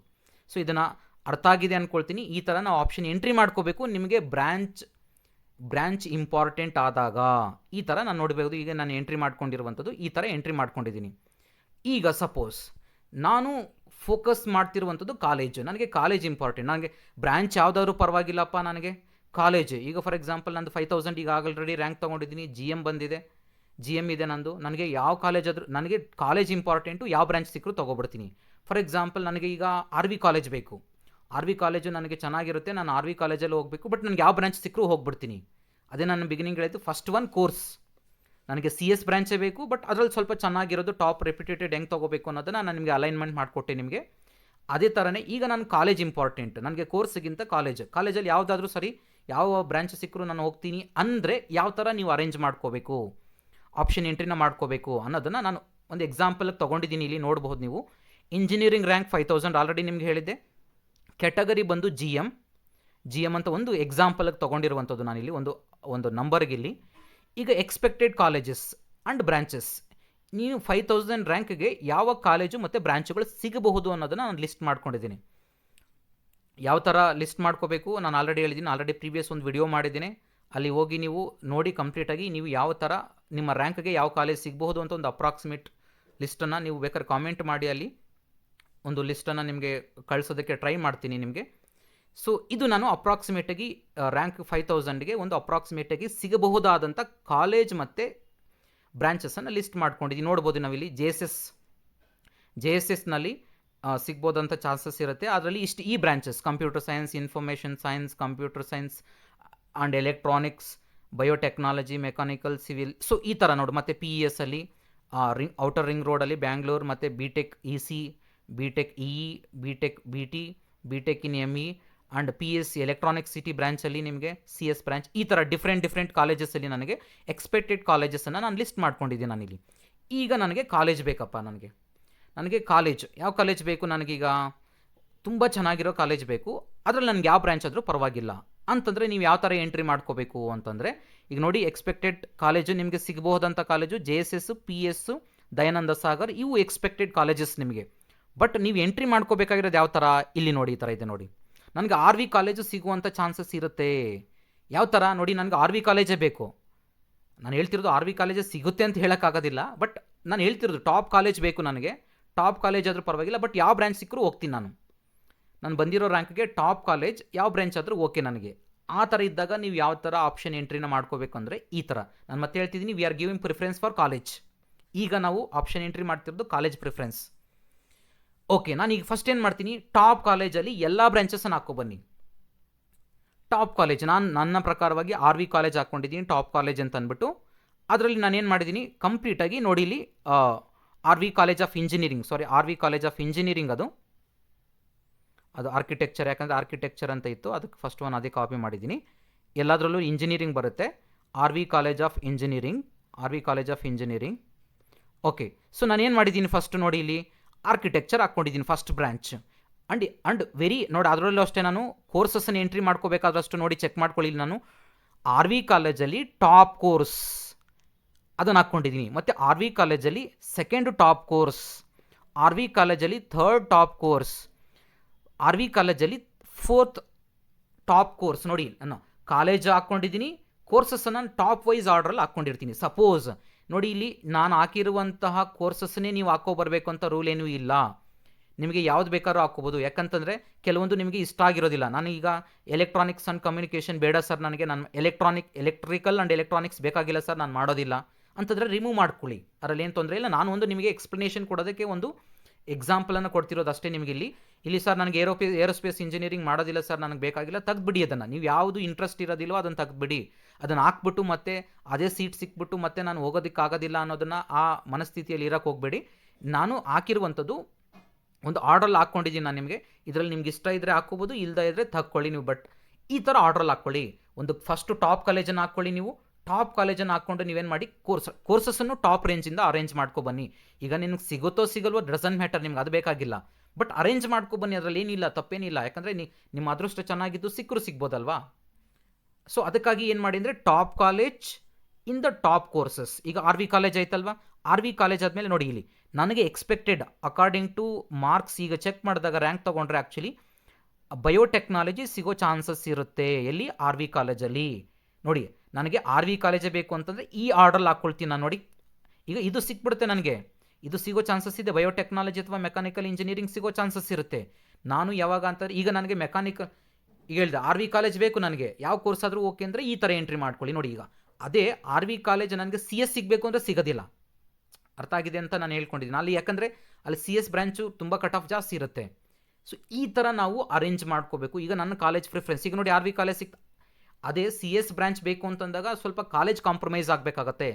ಸೊ ಇದನ್ನು ಅರ್ಥ ಆಗಿದೆ ಅಂದ್ಕೊಳ್ತೀನಿ. ಈ ಥರ ನಾವು ಆಪ್ಷನ್ ಎಂಟ್ರಿ ಮಾಡ್ಕೋಬೇಕು. ನಿಮಗೆ ಬ್ರ್ಯಾಂಚ್ ಇಂಪಾರ್ಟೆಂಟ್ ಆದಾಗ ಈ ಥರ ನಾನು ನೋಡಬಹುದು. ಈಗ ನಾನು ಎಂಟ್ರಿ ಮಾಡ್ಕೊಂಡಿರುವಂಥದ್ದು ಈ ಥರ ಎಂಟ್ರಿ ಮಾಡ್ಕೊಂಡಿದ್ದೀನಿ. ಈಗ ಸಪೋಸ್ ನಾನು ಫೋಕಸ್ ಮಾಡ್ತಿರುವಂಥದ್ದು ಕಾಲೇಜು, ನನಗೆ ಕಾಲೇಜ್ ಇಂಪಾರ್ಟೆಂಟ್, ನನಗೆ ಬ್ರ್ಯಾಂಚ್ ಯಾವುದಾದ್ರೂ ಪರವಾಗಿಲ್ಲಪ್ಪ, ನನಗೆ ಕಾಲೇಜು. ಈಗ ಫಾರ್ ಎಕ್ಸಾಂಪಲ್ ನಂದು 5000 ಈಗ ಆಲ್ರೆಡಿ ರ್ಯಾಂಕ್ ತೊಗೊಂಡಿದ್ದೀನಿ, GM ಬಂದಿದೆ, GM ಇದೆ ನಂದು. ನನಗೆ ಯಾವ ಕಾಲೇಜ್ ಆದರೂ ನನಗೆ ಕಾಲೇಜ್ ಇಂಪಾರ್ಟೆಂಟು, ಯಾವ ಬ್ರಾಂಚ್ ಸಿಕ್ಕರೂ ತೊಗೊಬಿಡ್ತೀನಿ. ಫಾರ್ ಎಕ್ಸಾಂಪಲ್ ನನಗೆ ಈಗ RV ಕಾಲೇಜ್ ಬೇಕು, RV ಕಾಲೇಜು ನನಗೆ ಚೆನ್ನಾಗಿರುತ್ತೆ, ನಾನು RV ಕಾಲೇಜಲ್ಲಿ ಹೋಗಬೇಕು, ಬಟ್ ನನಗೆ ಯಾವ ಬ್ರಾಂಚ್ ಸಿಕ್ಕರೂ ಹೋಗ್ಬಿಡ್ತೀನಿ. ಅದೇ ನಾನು ಬಿಗಿನಿಂಗ್ ಹೇಳಿದ್ದು, ಫಸ್ಟ್ 1 ಕೋರ್ಸ್ ನನಗೆ CS ಬ್ರಾಂಚೇ ಬೇಕು, ಬಟ್ ಅದರಲ್ಲಿ ಸ್ವಲ್ಪ ಚೆನ್ನಾಗಿರೋದು ಟಾಪ್ ರೆಪ್ಯುಟೇಟೆಡ್ ಹೆಂಗೆ ತೊಗೋಬೇಕು ಅನ್ನೋದನ್ನು ನಾನು ನಿಮಗೆ ಅಲೈನ್ಮೆಂಟ್ ಮಾಡಿಕೊಟ್ಟೆ ನಿಮಗೆ. ಅದೇ ಥರನೇ ಈಗ ನಾನು ಕಾಲೇಜ್ ಇಂಪಾರ್ಟೆಂಟ್, ನನಗೆ ಕೋರ್ಸ್ಗಿಂತ ಕಾಲೇಜಲ್ಲಿ ಯಾವುದಾದ್ರೂ ಸರಿ ಯಾವ ಬ್ರಾಂಚ್ ಸಿಕ್ಕರೂ ನಾನು ಹೋಗ್ತೀನಿ ಅಂದರೆ ಯಾವ ಥರ ನೀವು ಅರೇಂಜ್ ಮಾಡ್ಕೋಬೇಕು, ಆಪ್ಷನ್ ಎಂಟ್ರಿನ ಮಾಡ್ಕೋಬೇಕು ಅನ್ನೋದನ್ನು ನಾನು ಒಂದು ಎಕ್ಸಾಂಪಲ್ಗೆ ತೊಗೊಂಡಿದ್ದೀನಿ. ಇಲ್ಲಿ ನೋಡ್ಬೋದು ನೀವು. ಇಂಜಿನಿಯರಿಂಗ್ ರ್ಯಾಂಕ್ 5000 ಆಲ್ರೆಡಿ ನಿಮಗೆ ಹೇಳಿದ್ದೆ. ಕ್ಯಾಟಗರಿ ಬಂದು GM ಅಂತ ಒಂದು ಎಕ್ಸಾಂಪಲ್ಗೆ ತೊಗೊಂಡಿರುವಂಥದ್ದು ನಾನಿಲ್ಲಿ ಒಂದು ನಂಬರ್ಗಿಲ್ಲಿ. ಈಗ ಎಕ್ಸ್ಪೆಕ್ಟೆಡ್ ಕಾಲೇಜಸ್ ಆ್ಯಂಡ್ ಬ್ರಾಂಚಸ್, ನೀವು 5000 ರ್ಯಾಂಕ್ಗೆ ಯಾವ ಕಾಲೇಜು ಮತ್ತು ಬ್ರಾಂಚುಗಳು ಸಿಗಬಹುದು ಅನ್ನೋದನ್ನು ನಾನು ಲಿಸ್ಟ್ ಮಾಡ್ಕೊಂಡಿದ್ದೀನಿ. ಯಾವ ಥರ ಲಿಸ್ಟ್ ಮಾಡ್ಕೋಬೇಕು ನಾನು ಆಲ್ರೆಡಿ ಹೇಳಿದ್ದೀನಿ, ಆಲ್ರೆಡಿ ಪ್ರೀವಿಯಸ್ ಒಂದು ವಿಡಿಯೋ ಮಾಡಿದ್ದೀನಿ, ಅಲ್ಲಿ ಹೋಗಿ ನೀವು ನೋಡಿ ಕಂಪ್ಲೀಟಾಗಿ ನೀವು ಯಾವ ಥರ ನಿಮ್ಮ ರ್ಯಾಂಕ್ಗೆ ಯಾವ ಕಾಲೇಜ್ ಸಿಗಬಹುದು ಅಂತ ಒಂದು ಅಪ್ರಾಕ್ಸಿಮೇಟ್ ಲಿಸ್ಟನ್ನು ನೀವು ಬೇಕಾದ್ರೆ ಕಾಮೆಂಟ್ ಮಾಡಿ, ಅಲ್ಲಿ ಒಂದು ಲಿಸ್ಟನ್ನು ನಿಮಗೆ ಕಳಿಸೋದಕ್ಕೆ ಟ್ರೈ ಮಾಡ್ತೀನಿ ನಿಮಗೆ. ಸೊ ಇದು ನಾನು ಅಪ್ರಾಕ್ಸಿಮೇಟಾಗಿ ರ್ಯಾಂಕ್ 5000ಗೆ ಒಂದು ಅಪ್ರಾಕ್ಸಿಮೇಟಾಗಿ ಸಿಗಬಹುದಾದಂಥ ಕಾಲೇಜ್ ಮತ್ತು ಬ್ರಾಂಚಸನ್ನು ಲಿಸ್ಟ್ ಮಾಡ್ಕೊಂಡಿದ್ದೀನಿ. ನೋಡ್ಬೋದು ನಾವಿಲ್ಲಿ ಜೆ ಎಸ್ ಎಸ್ನಲ್ಲಿ ಸಿಗ್ಬೋದಂಥ ಚಾನ್ಸಸ್ ಇರುತ್ತೆ. ಅದರಲ್ಲಿ ಈ branches computer science, information science, computer science and electronics, biotechnology, mechanical, civil, so ಈ ಥರ ನೋಡಿ. ಮತ್ತು PES ಅಲ್ಲಿ ಔಟರ್ ರಿಂಗ್ ರೋಡಲ್ಲಿ ಬ್ಯಾಂಗ್ಳೂರ್, ಮತ್ತು BTech EC, BTech EE, BTech BT, BTech in ME and PSC Electronic City ಬ್ರಾಂಚಲ್ಲಿ ನಿಮಗೆ CS ಬ್ರಾಂಚ್, ಈ ಥರ ಡಿಫ್ರೆಂಟ್ ಕಾಲೇಜಸಲ್ಲಿ ನನಗೆ ಎಕ್ಸ್ಪೆಕ್ಟೆಡ್ ಕಾಲೇಜಸನ್ನು ನಾನು ಲಿಸ್ಟ್ ಮಾಡ್ಕೊಂಡಿದ್ದೀನಿ ನಾನಿಲ್ಲಿ. ಈಗ ನನಗೆ ಕಾಲೇಜ್ ಬೇಕಪ್ಪ, ನನಗೆ ಕಾಲೇಜ್ ಯಾವ ಕಾಲೇಜ್ ಬೇಕು, ನನಗೀಗ ತುಂಬ ಚೆನ್ನಾಗಿರೋ ಕಾಲೇಜ್ ಬೇಕು, ಅದರಲ್ಲಿ ನನಗೆ ಯಾವ ಬ್ರಾಂಚ್ ಆದರೂ ಪರವಾಗಿಲ್ಲ ಅಂತಂದರೆ ನೀವು ಯಾವ ಥರ ಎಂಟ್ರಿ ಮಾಡ್ಕೋಬೇಕು ಅಂತಂದರೆ, ಈಗ ನೋಡಿ ಎಕ್ಸ್ಪೆಕ್ಟೆಡ್ ಕಾಲೇಜು ನಿಮಗೆ ಸಿಗಬಹುದಂಥ college JSS, PS, Dayananda Sagar, ಇವು ಎಕ್ಸ್ಪೆಕ್ಟೆಡ್ ಕಾಲೇಜಸ್ ನಿಮಗೆ. ಬಟ್ ನೀವು ಎಂಟ್ರಿ ಮಾಡ್ಕೋಬೇಕಾಗಿರೋದು ಯಾವ ಥರ, ಇಲ್ಲಿ ನೋಡಿ ಈ ಥರ ಇದೆ ನೋಡಿ. ನನಗೆ RV ಕಾಲೇಜು ಸಿಗುವಂಥ ಚಾನ್ಸಸ್ ಇರುತ್ತೆ. ಯಾವ ಥರ ನೋಡಿ, ನನಗೆ RV ಕಾಲೇಜೇ ಬೇಕು. ನಾನು ಹೇಳ್ತಿರೋದು RV ಕಾಲೇಜೇ ಸಿಗುತ್ತೆ ಅಂತ ಹೇಳೋಕ್ಕಾಗೋದಿಲ್ಲ, ಬಟ್ ನಾನು ಹೇಳ್ತಿರೋದು ಟಾಪ್ ಕಾಲೇಜ್ ಬೇಕು ನನಗೆ. ಟಾಪ್ ಕಾಲೇಜ್ ಆದರೂ ಪರವಾಗಿಲ್ಲ, ಬಟ್ ಯಾವ ಬ್ರಾಂಚ್ ಸಿಕ್ಕರೂ ಹೋಗ್ತೀನಿ ನಾನು ಬಂದಿರೋ ರ್ಯಾಂಕ್ಗೆ ಟಾಪ್ ಕಾಲೇಜ್ ಯಾವ ಬ್ರಾಂಚ್ ಆದರೂ ಓಕೆ ನನಗೆ. ಆ ಥರ ಇದ್ದಾಗ ನೀವು ಯಾವ ಥರ ಆಪ್ಷನ್ ಎಂಟ್ರಿನ ಮಾಡ್ಕೋಬೇಕು ಅಂದರೆ ಈ ಥರ ನಾನು ಮತ್ತೆ ಹೇಳ್ತಿದ್ದೀನಿ, we are giving preference for college. ಈಗ ನಾವು ಆಪ್ಷನ್ ಎಂಟ್ರಿ ಮಾಡ್ತಿರೋದು ಕಾಲೇಜ್ ಪ್ರಿಫರೆನ್ಸ್. ಓಕೆ, ನಾನು ಈಗ ಫಸ್ಟ್ ಏನು ಮಾಡ್ತೀನಿ, ಟಾಪ್ ಕಾಲೇಜಲ್ಲಿ ಎಲ್ಲ ಬ್ರಾಂಚಸನ್ನು ಹಾಕ್ಕೊಬನ್ನಿ. ಟಾಪ್ ಕಾಲೇಜ್ ನಾನು ನನ್ನ ಪ್ರಕಾರವಾಗಿ RV ಕಾಲೇಜ್ ಹಾಕ್ಕೊಂಡಿದ್ದೀನಿ ಟಾಪ್ ಕಾಲೇಜ್ ಅಂತ ಅಂದ್ಬಿಟ್ಟು. ಅದರಲ್ಲಿ ನಾನು ಏನು ಮಾಡಿದ್ದೀನಿ ಕಂಪ್ಲೀಟಾಗಿ ನೋಡಿ, ಇಲ್ಲಿ RV ಕಾಲೇಜ್ ಆಫ್ ಇಂಜಿನಿಯರಿಂಗ್ ಅದು ಆರ್ಕಿಟೆಕ್ಚರ್, ಯಾಕಂದರೆ ಆರ್ಕಿಟೆಕ್ಚರ್ ಅಂತ ಇತ್ತು, ಅದಕ್ಕೆ ಫಸ್ಟ್ ಒನ್ ಅದೇ ಕಾಪಿ ಮಾಡಿದ್ದೀನಿ. ಎಲ್ಲದರಲ್ಲೂ ಇಂಜಿನಿಯರಿಂಗ್ ಬರುತ್ತೆ, RV college of engineering. Okay, so ನಾನೇನು ಮಾಡಿದ್ದೀನಿ ಫಸ್ಟ್ ನೋಡಿ, ಇಲ್ಲಿ ಆರ್ಕಿಟೆಕ್ಚರ್ ಹಾಕ್ಕೊಂಡಿದ್ದೀನಿ ಫಸ್ಟ್ ಬ್ರಾಂಚ್. ಅಂಡ್ ವೆರಿ ನೋಡಿ, ಅದರಲ್ಲೂ ಅಷ್ಟೇ ನಾನು ಕೋರ್ಸಸ್ಸನ್ನು ಎಂಟ್ರಿ ಮಾಡ್ಕೋಬೇಕಾದ್ರಷ್ಟು ನೋಡಿ ಚೆಕ್ ಮಾಡ್ಕೊಳ್ಳಿ. ನಾನು RV ಕಾಲೇಜಲ್ಲಿ ಟಾಪ್ ಕೋರ್ಸ್ ಅದನ್ನು ಹಾಕ್ಕೊಂಡಿದ್ದೀನಿ, ಮತ್ತು RV ಕಾಲೇಜಲ್ಲಿ ಸೆಕೆಂಡ್ ಟಾಪ್ ಕೋರ್ಸ್, RV ಕಾಲೇಜಲ್ಲಿ ಥರ್ಡ್ ಟಾಪ್ ಕೋರ್ಸ್, RV ಕಾಲೇಜಲ್ಲಿ ಫೋರ್ತ್ ಟಾಪ್ ಕೋರ್ಸ್. ನೋಡಿ ನಾನು ಕಾಲೇಜ್ ಹಾಕ್ಕೊಂಡಿದ್ದೀನಿ, ಕೋರ್ಸಸ್ಸನ್ನು ನಾನು ಟಾಪ್ ವೈಸ್ ಆರ್ಡ್ರಲ್ಲಿ ಹಾಕ್ಕೊಂಡಿರ್ತೀನಿ. ಸಪೋಸ್ ನೋಡಿ, ಇಲ್ಲಿ ನಾನು ಹಾಕಿರುವಂತಹ ಕೋರ್ಸಸ್ಸನ್ನೇ ನೀವು ಹಾಕ್ಕೊಬರ್ಬೇಕು ಅಂತ ರೂಲ್ ಏನೂ ಇಲ್ಲ. ನಿಮಗೆ ಯಾವ್ದು ಬೇಕಾದ್ರೂ ಹಾಕ್ಕೋಬೋದು. ಯಾಕಂತಂದರೆ ಕೆಲವೊಂದು ನಿಮಗೆ ಇಷ್ಟ ಆಗಿರೋದಿಲ್ಲ. ನಾನು ಈಗ ಎಲೆಕ್ಟ್ರಾನಿಕ್ಸ್ ಆ್ಯಂಡ್ ಕಮ್ಯುನಿಕೇಷನ್ ಬೇಡ ಸರ್, ನಾನು ಎಲೆಕ್ಟ್ರಿಕಲ್ ಆ್ಯಂಡ್ ಎಲೆಕ್ಟ್ರಾನಿಕ್ಸ್ ಬೇಕಾಗಿಲ್ಲ ಸರ್, ನಾನು ಮಾಡೋದಿಲ್ಲ ಅಂತಂದರೆ ರಿಮೂವ್ ಮಾಡ್ಕೊಳ್ಳಿ, ಅದರಲ್ಲಿ ಏನು ತೊಂದರೆ ಇಲ್ಲ. ನಾನು ಒಂದು ನಿಮಗೆ ಎಕ್ಸ್ಪ್ಲನೇಷನ್ ಕೊಡೋದಕ್ಕೆ ಒಂದು ಎಕ್ಸಾಂಪಲನ್ನು ಕೊಡ್ತಿರೋದು ಅಷ್ಟೇ ನಿಮಗೆ. ಇಲ್ಲಿ ಸರ್ ನನಗೆ ಏರೋಸ್ಪೇಸ್ ಇಂಜಿನಿಯರಿಂಗ್ ಮಾಡೋದಿಲ್ಲ ಸರ್, ನನಗೆ ಬೇಕಾಗಿಲ್ಲ, ತೆಗ್ದುಬಿಡಿ ಅದನ್ನು. ನೀವು ಯಾವುದು ಇಂಟ್ರೆಸ್ಟ್ ಇರೋದಿಲ್ಲೋ ಅದನ್ನು ತೆಗ್ದುಬಿಡಿ. ಅದನ್ನು ಹಾಕ್ಬಿಟ್ಟು ಮತ್ತೆ ಅದೇ ಸೀಟ್ ಸಿಕ್ಬಿಟ್ಟು ಮತ್ತೆ ನಾನು ಹೋಗೋದಕ್ಕಾಗೋದಿಲ್ಲ ಅನ್ನೋದನ್ನು ಆ ಮನಸ್ಥಿತಿಯಲ್ಲಿ ಇರೋಕ್ಕೆ ಹೋಗಬೇಡಿ. ನಾನು ಹಾಕಿರುವಂಥದ್ದು ಒಂದು ಆರ್ಡ್ರಲ್ಲಿ ಹಾಕ್ಕೊಂಡಿದ್ದೀನಿ ನಾನು ನಿಮಗೆ. ಇದರಲ್ಲಿ ನಿಮ್ಗೆ ಇಷ್ಟ ಇದ್ದರೆ ಹಾಕ್ಕೋಬೋದು, ಇಲ್ಲದೇ ಇದ್ದರೆ ತಗೊಳ್ಳಿ ನೀವು. ಬಟ್ ಈ ಥರ ಆರ್ಡ್ರಲ್ಲಿ ಹಾಕ್ಕೊಳ್ಳಿ. ಒಂದು ಫಸ್ಟು ಟಾಪ್ ಕಾಲೇಜನ್ನು ಹಾಕ್ಕೊಳ್ಳಿ. ನೀವು ಟಾಪ್ ಕಾಲೇಜನ್ನು ಹಾಕ್ಕೊಂಡು ನೀವೇನು ಮಾಡಿ, ಕೋರ್ಸಸ್ಸನ್ನು ಟಾಪ್ ರೇಂಜಿಂದ ಅರೇಂಜ್ ಮಾಡ್ಕೊಬನ್ನಿ. ಈಗ ನಿಮ್ಗೆ ಸಿಗುತ್ತೋ ಸಿಗಲ್ವೋ ಡಸಂಟ್ ಮ್ಯಾಟರ್, ನಿಮ್ಗೆ ಅದು ಬೇಕಾಗಿಲ್ಲ, ಬಟ್ ಅರೇಂಜ್ ಮಾಡ್ಕೊಬನ್ನಿ. ಅದರಲ್ಲಿ ಏನಿಲ್ಲ, ತಪ್ಪೇನಿಲ್ಲ. ಯಾಕಂದರೆ ನಿಮ್ಮ ಅದೃಷ್ಟ ಚೆನ್ನಾಗಿದ್ದು ಸಿಗ್ಬೋದಲ್ವಾ. ಸೊ ಅದಕ್ಕಾಗಿ ಏನು ಮಾಡಿ ಅಂದರೆ top college in the top courses. ಈಗ RV ಕಾಲೇಜ್ ಆಯ್ತಲ್ವಾ, RV ಕಾಲೇಜ್ ಆದಮೇಲೆ ನೋಡಿ, ಇಲ್ಲಿ ನನಗೆ ಎಕ್ಸ್ಪೆಕ್ಟೆಡ್ ಅಕಾರ್ಡಿಂಗ್ ಟು ಮಾರ್ಕ್ಸ್ ಈಗ ಚೆಕ್ ಮಾಡಿದಾಗ ರ್ಯಾಂಕ್ ತೊಗೊಂಡ್ರೆ ಆ್ಯಕ್ಚುಲಿ ಬಯೋಟೆಕ್ನಾಲಜಿ ಸಿಗೋ ಚಾನ್ಸಸ್ ಇರುತ್ತೆ. ಎಲ್ಲಿ RV ಕಾಲೇಜಲ್ಲಿ ನೋಡಿ, ನನಗೆ RV ಕಾಲೇಜೇ ಬೇಕು ಅಂತಂದರೆ ಈ ಆರ್ಡ್ರಲ್ಲಿ ಹಾಕ್ಕೊಳ್ತೀನಿ ನಾನು. ನೋಡಿ ಈಗ ಇದು ಸಿಕ್ಬಿಡುತ್ತೆ ನನಗೆ, ಇದು ಸಿಗೋ ಚಾನ್ಸಸ್ ಇದೆ. ಬಯೋಟೆಕ್ನಾಲಜಿ ಅಥವಾ ಮೆಕ್ಯಾನಿಕಲ್ ಇಂಜಿನಿಯರಿಂಗ್ ಸಿಗೋ ಚಾನ್ಸಸ್ ಇರುತ್ತೆ. ನಾನು ಯಾವಾಗ ಅಂತಂದರೆ ಈಗ ನನಗೆ ಮೆಕ್ಯಾನಿಕಲ್ ಈಗ ಹೇಳಿದೆ RV ಕಾಲೇಜ್ ಬೇಕು ನನಗೆ, ಯಾವ ಕೋರ್ಸ್ ಆದರೂ ಓಕೆ ಅಂದರೆ ಈ ಥರ ಎಂಟ್ರಿ ಮಾಡ್ಕೊಳ್ಳಿ. ನೋಡಿ ಈಗ ಅದೇ RV ಕಾಲೇಜ್ ನನಗೆ CS ಸಿಗಬೇಕು ಅಂದರೆ ಸಿಗೋದಿಲ್ಲ. ಅರ್ಥ ಆಗಿದೆ ಅಂತ ನಾನು ಹೇಳ್ಕೊಂಡಿದ್ದೀನಿ ಅಲ್ಲಿ, ಯಾಕಂದರೆ ಅಲ್ಲಿ CS ಬ್ರಾಂಚು ತುಂಬ ಕಟ್ ಆಫ್ ಜಾಸ್ತಿ ಇರುತ್ತೆ. ಸೊ ಈ ಥರ ನಾವು ಅರೇಂಜ್ ಮಾಡ್ಕೋಬೇಕು. ಈಗ ನನ್ನ ಕಾಲೇಜ್ ಪ್ರಿಫರೆನ್ಸ್ ಈಗ ನೋಡಿ, RV ಕಾಲೇಜ್ ಅದೇ CS ಬ್ರಾಂಚ್ ಬೇಕು ಅಂತಂದಾಗ ಸ್ವಲ್ಪ ಕಾಲೇಜ್ ಕಾಂಪ್ರಮೈಸ್ ಆಗಬೇಕಾಗತ್ತೆ.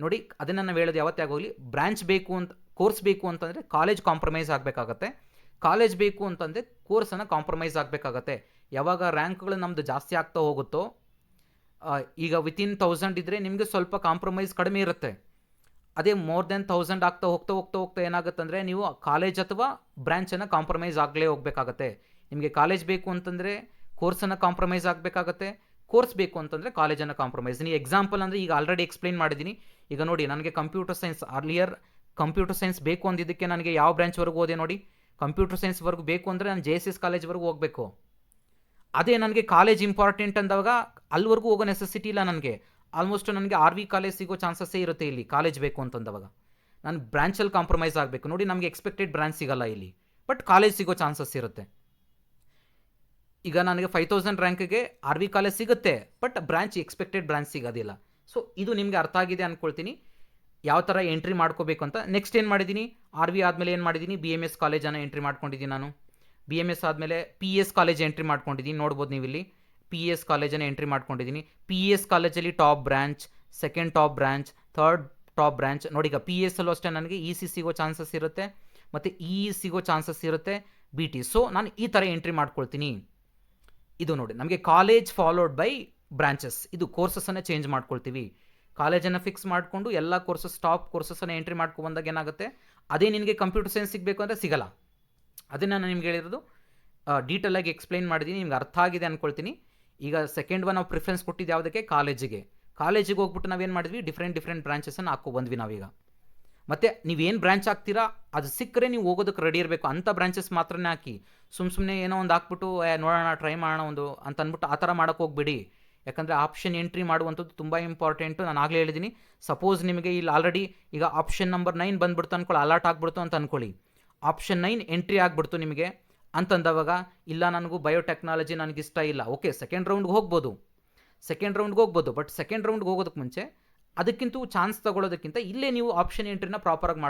ನೋಡಿ ಅದನ್ನು ನಾವು ಹೇಳೋದು ಯಾವತ್ತೇ ಆಗೋಗಲಿ, ಬ್ರಾಂಚ್ ಬೇಕು ಅಂತ ಕೋರ್ಸ್ ಬೇಕು ಅಂತಂದರೆ ಕಾಲೇಜ್ ಕಾಂಪ್ರಮೈಸ್ ಆಗಬೇಕಾಗತ್ತೆ. ಕಾಲೇಜ್ ಬೇಕು ಅಂತಂದರೆ ಕೋರ್ಸನ್ನು ಕಾಂಪ್ರಮೈಸ್ ಆಗಬೇಕಾಗತ್ತೆ. ಯಾವಾಗ ರ್ಯಾಂಕ್ಗಳು ನಮ್ಮದು ಜಾಸ್ತಿ ಆಗ್ತಾ ಹೋಗುತ್ತೋ, ಈಗ ವಿತಿನ್ 1000 ಇದ್ದರೆ ನಿಮಗೆ ಸ್ವಲ್ಪ ಕಾಂಪ್ರಮೈಸ್ ಕಡಿಮೆ ಇರುತ್ತೆ. ಅದೇ ಮೋರ್ ದೆನ್ 1000 ಆಗ್ತಾ ಹೋಗ್ತಾ ಏನಾಗುತ್ತೆ ಅಂದರೆ ನೀವು ಕಾಲೇಜ್ ಅಥವಾ ಬ್ರಾಂಚನ್ನು ಕಾಂಪ್ರಮೈಸ್ ಆಗಲೇ ಹೋಗಬೇಕಾಗತ್ತೆ. ನಿಮಗೆ ಕಾಲೇಜ್ ಬೇಕು ಅಂತಂದರೆ ಕೋರ್ಸನ್ನು ಕಾಂಪ್ರಮೈಸ್ ಆಗಬೇಕಾಗತ್ತೆ, ಕೋರ್ಸ್ ಬೇಕು ಅಂತಂದರೆ ಕಾಲೇಜನ್ನು ಕಾಂಪ್ರಮೈಸ್. ನೀವು ಎಕ್ಸಾಂಪಲ್ ಅಂದರೆ ಈಗ ಆಲ್ರೆಡಿ ಎಕ್ಸ್ಪ್ಲೈನ್ ಮಾಡಿದ್ದೀನಿ. ಈಗ ನೋಡಿ, ನನಗೆ computer science earlier computer science ಬೇಕು ಅಂದಿದ್ದಕ್ಕೆ ನನಗೆ ಯಾವ ಬ್ರಾಂಚ್ವರೆಗೂ ಹೋದೆ ನೋಡಿ, ಕಂಪ್ಯೂಟರ್ ಸೈನ್ಸ್ವರೆಗೂ ಬೇಕು ಅಂದರೆ ನಾನು JSS ಕಾಲೇಜ್ವರೆಗೂ ಹೋಗಬೇಕು. ಅದೇ ನನಗೆ ಕಾಲೇಜ್ ಇಂಪಾರ್ಟೆಂಟ್ ಅಂದಾಗ ಅಲ್ಲಿವರೆಗೂ ಹೋಗೋ ನೆಸೆಸಿಟಿ ಇಲ್ಲ ನನಗೆ. ಆಲ್ಮೋಸ್ಟ್ ನನಗೆ ಆರ್ ವಿ ಕಾಲೇಜ್ ಸಿಗೋ ಚಾನ್ಸಸ್ಸೇ ಇರುತ್ತೆ ಇಲ್ಲಿ, ಕಾಲೇಜ್ ಬೇಕು ಅಂತಂದವಾಗ. ನಾನು ಬ್ರಾಂಚಲ್ಲಿ ಕಾಂಪ್ರಮೈಸ್ ಆಗಬೇಕು. ನೋಡಿ, ನಮಗೆ ಎಕ್ಸ್ಪೆಕ್ಟೆಡ್ ಬ್ರಾಂಚ್ ಸಿಗಲ್ಲ ಇಲ್ಲಿ, ಬಟ್ ಕಾಲೇಜ್ ಸಿಗೋ ಚಾನ್ಸಸ್ ಇರುತ್ತೆ. ಈಗ ನನಗೆ 5000 ರ್ಯಾಂಕ್ಗೆ ಆರ್ ವಿ ಕಾಲೇಜ್ ಸಿಗುತ್ತೆ, ಬಟ್ ಎಕ್ಸ್ಪೆಕ್ಟೆಡ್ ಬ್ರಾಂಚ್ ಸಿಗೋದಿಲ್ಲ. ಸೊ ಇದು ನಿಮಗೆ ಅರ್ಥ ಆಗಿದೆ ಅಂದ್ಕೊಳ್ತೀನಿ, ಯಾವ ಥರ ಎಂಟ್ರಿ ಮಾಡ್ಕೋಬೇಕು ಅಂತ. ನೆಕ್ಸ್ಟ್ ಏನು ಮಾಡಿದ್ದೀನಿ, ಆರ್ ವಿ ಆದಮೇಲೆ ಏನು ಮಾಡಿದ್ದೀನಿ, ಬಿ ಎಮ್ ಎಸ್ ಕಾಲೇಜನ್ನು ಎಂಟ್ರಿ ಮಾಡ್ಕೊಂಡಿದ್ದೀನಿ ನಾನು. ಬಿ ಎಮ್ ಎಸ್ ಆದಮೇಲೆ ಪಿ ಎಸ್ ಕಾಲೇಜ್ ಎಂಟ್ರಿ ಮಾಡ್ಕೊಂಡಿದ್ದೀನಿ. ನೋಡ್ಬೋದು ನೀವು ಇಲ್ಲಿ ಪಿ ಎಸ್ ಕಾಲೇಜನ್ನು ಎಂಟ್ರಿ ಮಾಡ್ಕೊಂಡಿದ್ದೀನಿ. ಪಿ ಎಸ್ ಕಾಲೇಜಲ್ಲಿ top branch, second top branch, third top branch. ನೋಡಿ, ಈಗ ಪಿ ಎಸ್ ಅಲ್ಲೂ ಅಷ್ಟೇ ನನಗೆ ಇ ಸಿ ಸಿಗೋ ಚಾನ್ಸಸ್ ಇರುತ್ತೆ, ಮತ್ತು ಇ ಸಿಗೋ ಚಾನ್ಸಸ್ ಇರುತ್ತೆ, ಬಿ ಟಿ. ಸೊ ನಾನು ಈ ಥರ ಎಂಟ್ರಿ ಮಾಡ್ಕೊಳ್ತೀನಿ. ಇದು ನೋಡಿ, ನಮಗೆ ಕಾಲೇಜ್ ಫಾಲೋಡ್ ಬೈ ಬ್ರಾಂಚಸ್, ಇದು ಕೋರ್ಸಸ್ಸನ್ನು ಚೇಂಜ್ ಮಾಡ್ಕೊಳ್ತೀವಿ. ಕಾಲೇಜನ್ನು ಫಿಕ್ಸ್ ಮಾಡಿಕೊಂಡು ಎಲ್ಲ ಕೋರ್ಸಸ್, ಟಾಪ್ ಕೋರ್ಸಸ್ಸನ್ನು ಎಂಟ್ರಿ ಮಾಡ್ಕೊಂಡ್ಬಂದಾಗ ಏನಾಗುತ್ತೆ, ಅದೇ ನಿನಗೆ ಕಂಪ್ಯೂಟರ್ ಸೈನ್ಸ್ ಸಿಗಬೇಕು ಅಂದರೆ ಸಿಗಲ್ಲ. ಅದನ್ನು ನಾನು ನಿಮ್ಗೆ ಹೇಳಿರೋದು ಡೀಟೇಲಾಗಿ ಎಕ್ಸ್ಪ್ಲೈನ್ ಮಾಡಿದ್ದೀನಿ, ನಿಮ್ಗೆ ಅರ್ಥ ಆಗಿದೆ ಅಂದ್ಕೊಳ್ತೀನಿ. ಈಗ ಸೆಕೆಂಡ್ ಒನ್ ನಾವು ಪ್ರಿಫರೆನ್ಸ್ ಕೊಟ್ಟಿದ್ದು ಯಾವುದಕ್ಕೆ, ಕಾಲೇಜಿಗೆ ಹೋಗ್ಬಿಟ್ಟು ನಾವೇನು ಮಾಡಿದ್ವಿ, ಡಿಫ್ರೆಂಟ್ ಬ್ರಾಂಚಸ್ಸನ್ನು ಬಂದ್ವಿ ನಾವೀಗ. ಮತ್ತು ನೀವೇನು ಬ್ರಾಂಚ್ ಹಾಕ್ತೀರಾ ಅದು ಸಿಕ್ಕರೆ ನೀವು ಹೋಗೋದಕ್ಕೆ ರೆಡಿ ಇರಬೇಕು, ಅಂಥ ಬ್ರಾಂಚಸ್ ಮಾತ್ರನೇ ಹಾಕಿ. ಸುಮ್ಮನೆ ಏನೋ ಒಂದು ಹಾಕ್ಬಿಟ್ಟು ನೋಡೋಣ, ಟ್ರೈ ಮಾಡೋಣ ಒಂದು ಅಂತ ಅಂದ್ಬಿಟ್ಟು ಆ ಥರ ಮಾಡೋಕ್ಕೆ ಹೋಗ್ಬೇಡಿ. ಯಾಕಂದರೆ ಆಪ್ಷನ್ ಎಂಟ್ರಿ ಮಾಡುವಂಥದ್ದು ತುಂಬ ಇಂಪಾರ್ಟೆಂಟು. ನಾನು ಆಗಲೇ ಹೇಳಿದ್ದೀನಿ, ಸಪೋಸ್ ನಿಮಗೆ ಇಲ್ಲಿ ಆಲ್ರೆಡಿ ಈಗ ಆಪ್ಷನ್ ನಂಬರ್ 9 ಬಂದುಬಿಡ್ತು ಅಂದ್ಕೊಳ್ಳಿ, ಅಲರ್ಟ್ ಆಗಿಬಿಡ್ತು ಅಂತ ಅಂದ್ಕೊಳ್ಳಿ, ಆಪ್ಷನ್ 9 ಎಂಟ್ರಿ ಆಗಿಬಿಡ್ತು ನಿಮಗೆ ಅಂತಂದವಾಗ, ಇಲ್ಲ ನನಗೂ ಬಯೋಟೆಕ್ನಾಲಜಿ ನನಗಿಷ್ಟ ಇಲ್ಲ, ಓಕೆ ಸೆಕೆಂಡ್ ರೌಂಡ್ಗೆ ಹೋಗ್ಬೋದು, ಬಟ್ ಸೆಕೆಂಡ್ ರೌಂಡ್ಗೆ ಹೋಗೋದಕ್ಕೆ ಮುಂಚೆ ಅದಕ್ಕಿಂತ ಚಾನ್ಸ್ ತೊಗೊಳೋದಕ್ಕಿಂತ ಇಲ್ಲೇ ನೀವು ಆಪ್ಷನ್ ಎಂಟ್ರಿನ ಪ್ರಾಪರಾಗಿ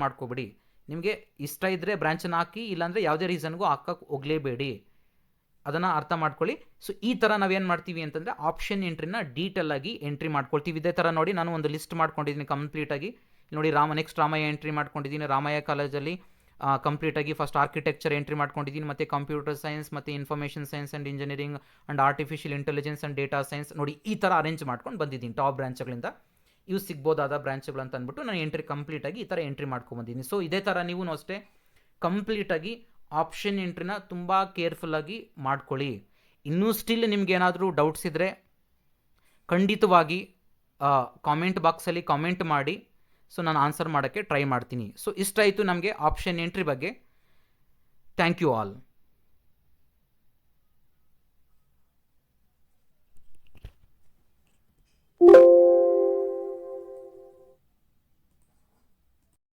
ಮಾಡ್ಕೊಬಿಡಿ. ನಿಮಗೆ ಇಷ್ಟ ಇದ್ದರೆ ಬ್ರಾಂಚನ್ನು ಹಾಕಿ, ಇಲ್ಲಾಂದರೆ ಯಾವುದೇ ರೀಸನ್ಗೂ ಹಾಕಕ್ಕೆ ಹೋಗಲೇಬೇಡಿ, ಅದನ್ನು ಅರ್ಥ ಮಾಡ್ಕೊಳ್ಳಿ. ಸೊ ಈ ಥರ ನಾವೇನು ಮಾಡ್ತೀವಿ ಅಂತಂದರೆ ಆಪ್ಷನ್ ಎಂಟ್ರಿನ ಡೀಟೇಲಾಗಿ ಎಂಟ್ರಿ ಮಾಡ್ಕೊಳ್ತೀವಿ. ಇದೇ ಥರ ನೋಡಿ, ನಾನು ಒಂದು ಲಿಸ್ಟ್ ಮಾಡ್ಕೊಂಡಿದ್ದೀನಿ ಕಂಪ್ಲೀಟಾಗಿ. ನೋಡಿ, ನೆಕ್ಸ್ಟ್ ರಾಮಯ್ಯ ಎಂಟ್ರಿ ಮಾಡ್ಕೊಂಡಿದ್ದೀನಿ. ರಾಮಯ್ಯ ಕಾಲೇಜಲ್ಲಿ ಕಂಪ್ಲೀಟಾಗಿ ಫಸ್ಟ್ ಆರ್ಕಿಟೆಕ್ಚರ್ ಎಂಟ್ರಿ ಮಾಡ್ಕೊಂಡಿದ್ದೀನಿ, ಮತ್ತು ಕಂಪ್ಯೂಟರ್ ಸೈನ್ಸ್, ಮತ್ತು information science and engineering and artificial intelligence and data science. ನೋಡಿ, ಈ ಥರ ಅರೇಂಜ್ ಮಾಡ್ಕೊಂಡು ಬಂದಿದ್ದೀನಿ ಟಾಪ್ ಬ್ರಾಂಚ್ಗಳಿಂದ. ಇವು ಸಿಗ್ಬೋದಾದ ಬ್ರಾಂಚ್ಗಳು ಅಂತ ಅಂದ್ಬಿಟ್ಟು ನಾನು ಎಂಟ್ರಿ ಕಂಪ್ಲೀಟಾಗಿ ಈ ಥರ ಎಂಟ್ರಿ ಮಾಡ್ಕೊಂಬಂದಿದ್ದೀನಿ. ಸೊ ಇದೇ ಥರ ನೀವು ಅಷ್ಟೇ ಕಂಪ್ಲೀಟಾಗಿ ಆಪ್ಷನ್ ಎಂಟ್ರಿನ ತುಂಬ ಕೇರ್ಫುಲ್ಲಾಗಿ ಮಾಡ್ಕೊಳ್ಳಿ. ಇನ್ನೂ ಸ್ಟಿಲ್ ನಿಮ್ಗೆ ಏನಾದರೂ ಡೌಟ್ಸ್ ಇದ್ದರೆ ಖಂಡಿತವಾಗಿ ಕಾಮೆಂಟ್ ಬಾಕ್ಸಲ್ಲಿ ಕಾಮೆಂಟ್ ಮಾಡಿ, ಸೊ ನಾನು ಆನ್ಸರ್ ಮಾಡೋಕ್ಕೆ ಟ್ರೈ ಮಾಡ್ತೀನಿ. ಸೊ ಇಷ್ಟಾಯಿತು ನಮಗೆ ಆಪ್ಷನ್ ಎಂಟ್ರಿ ಬಗ್ಗೆ. Thank you all.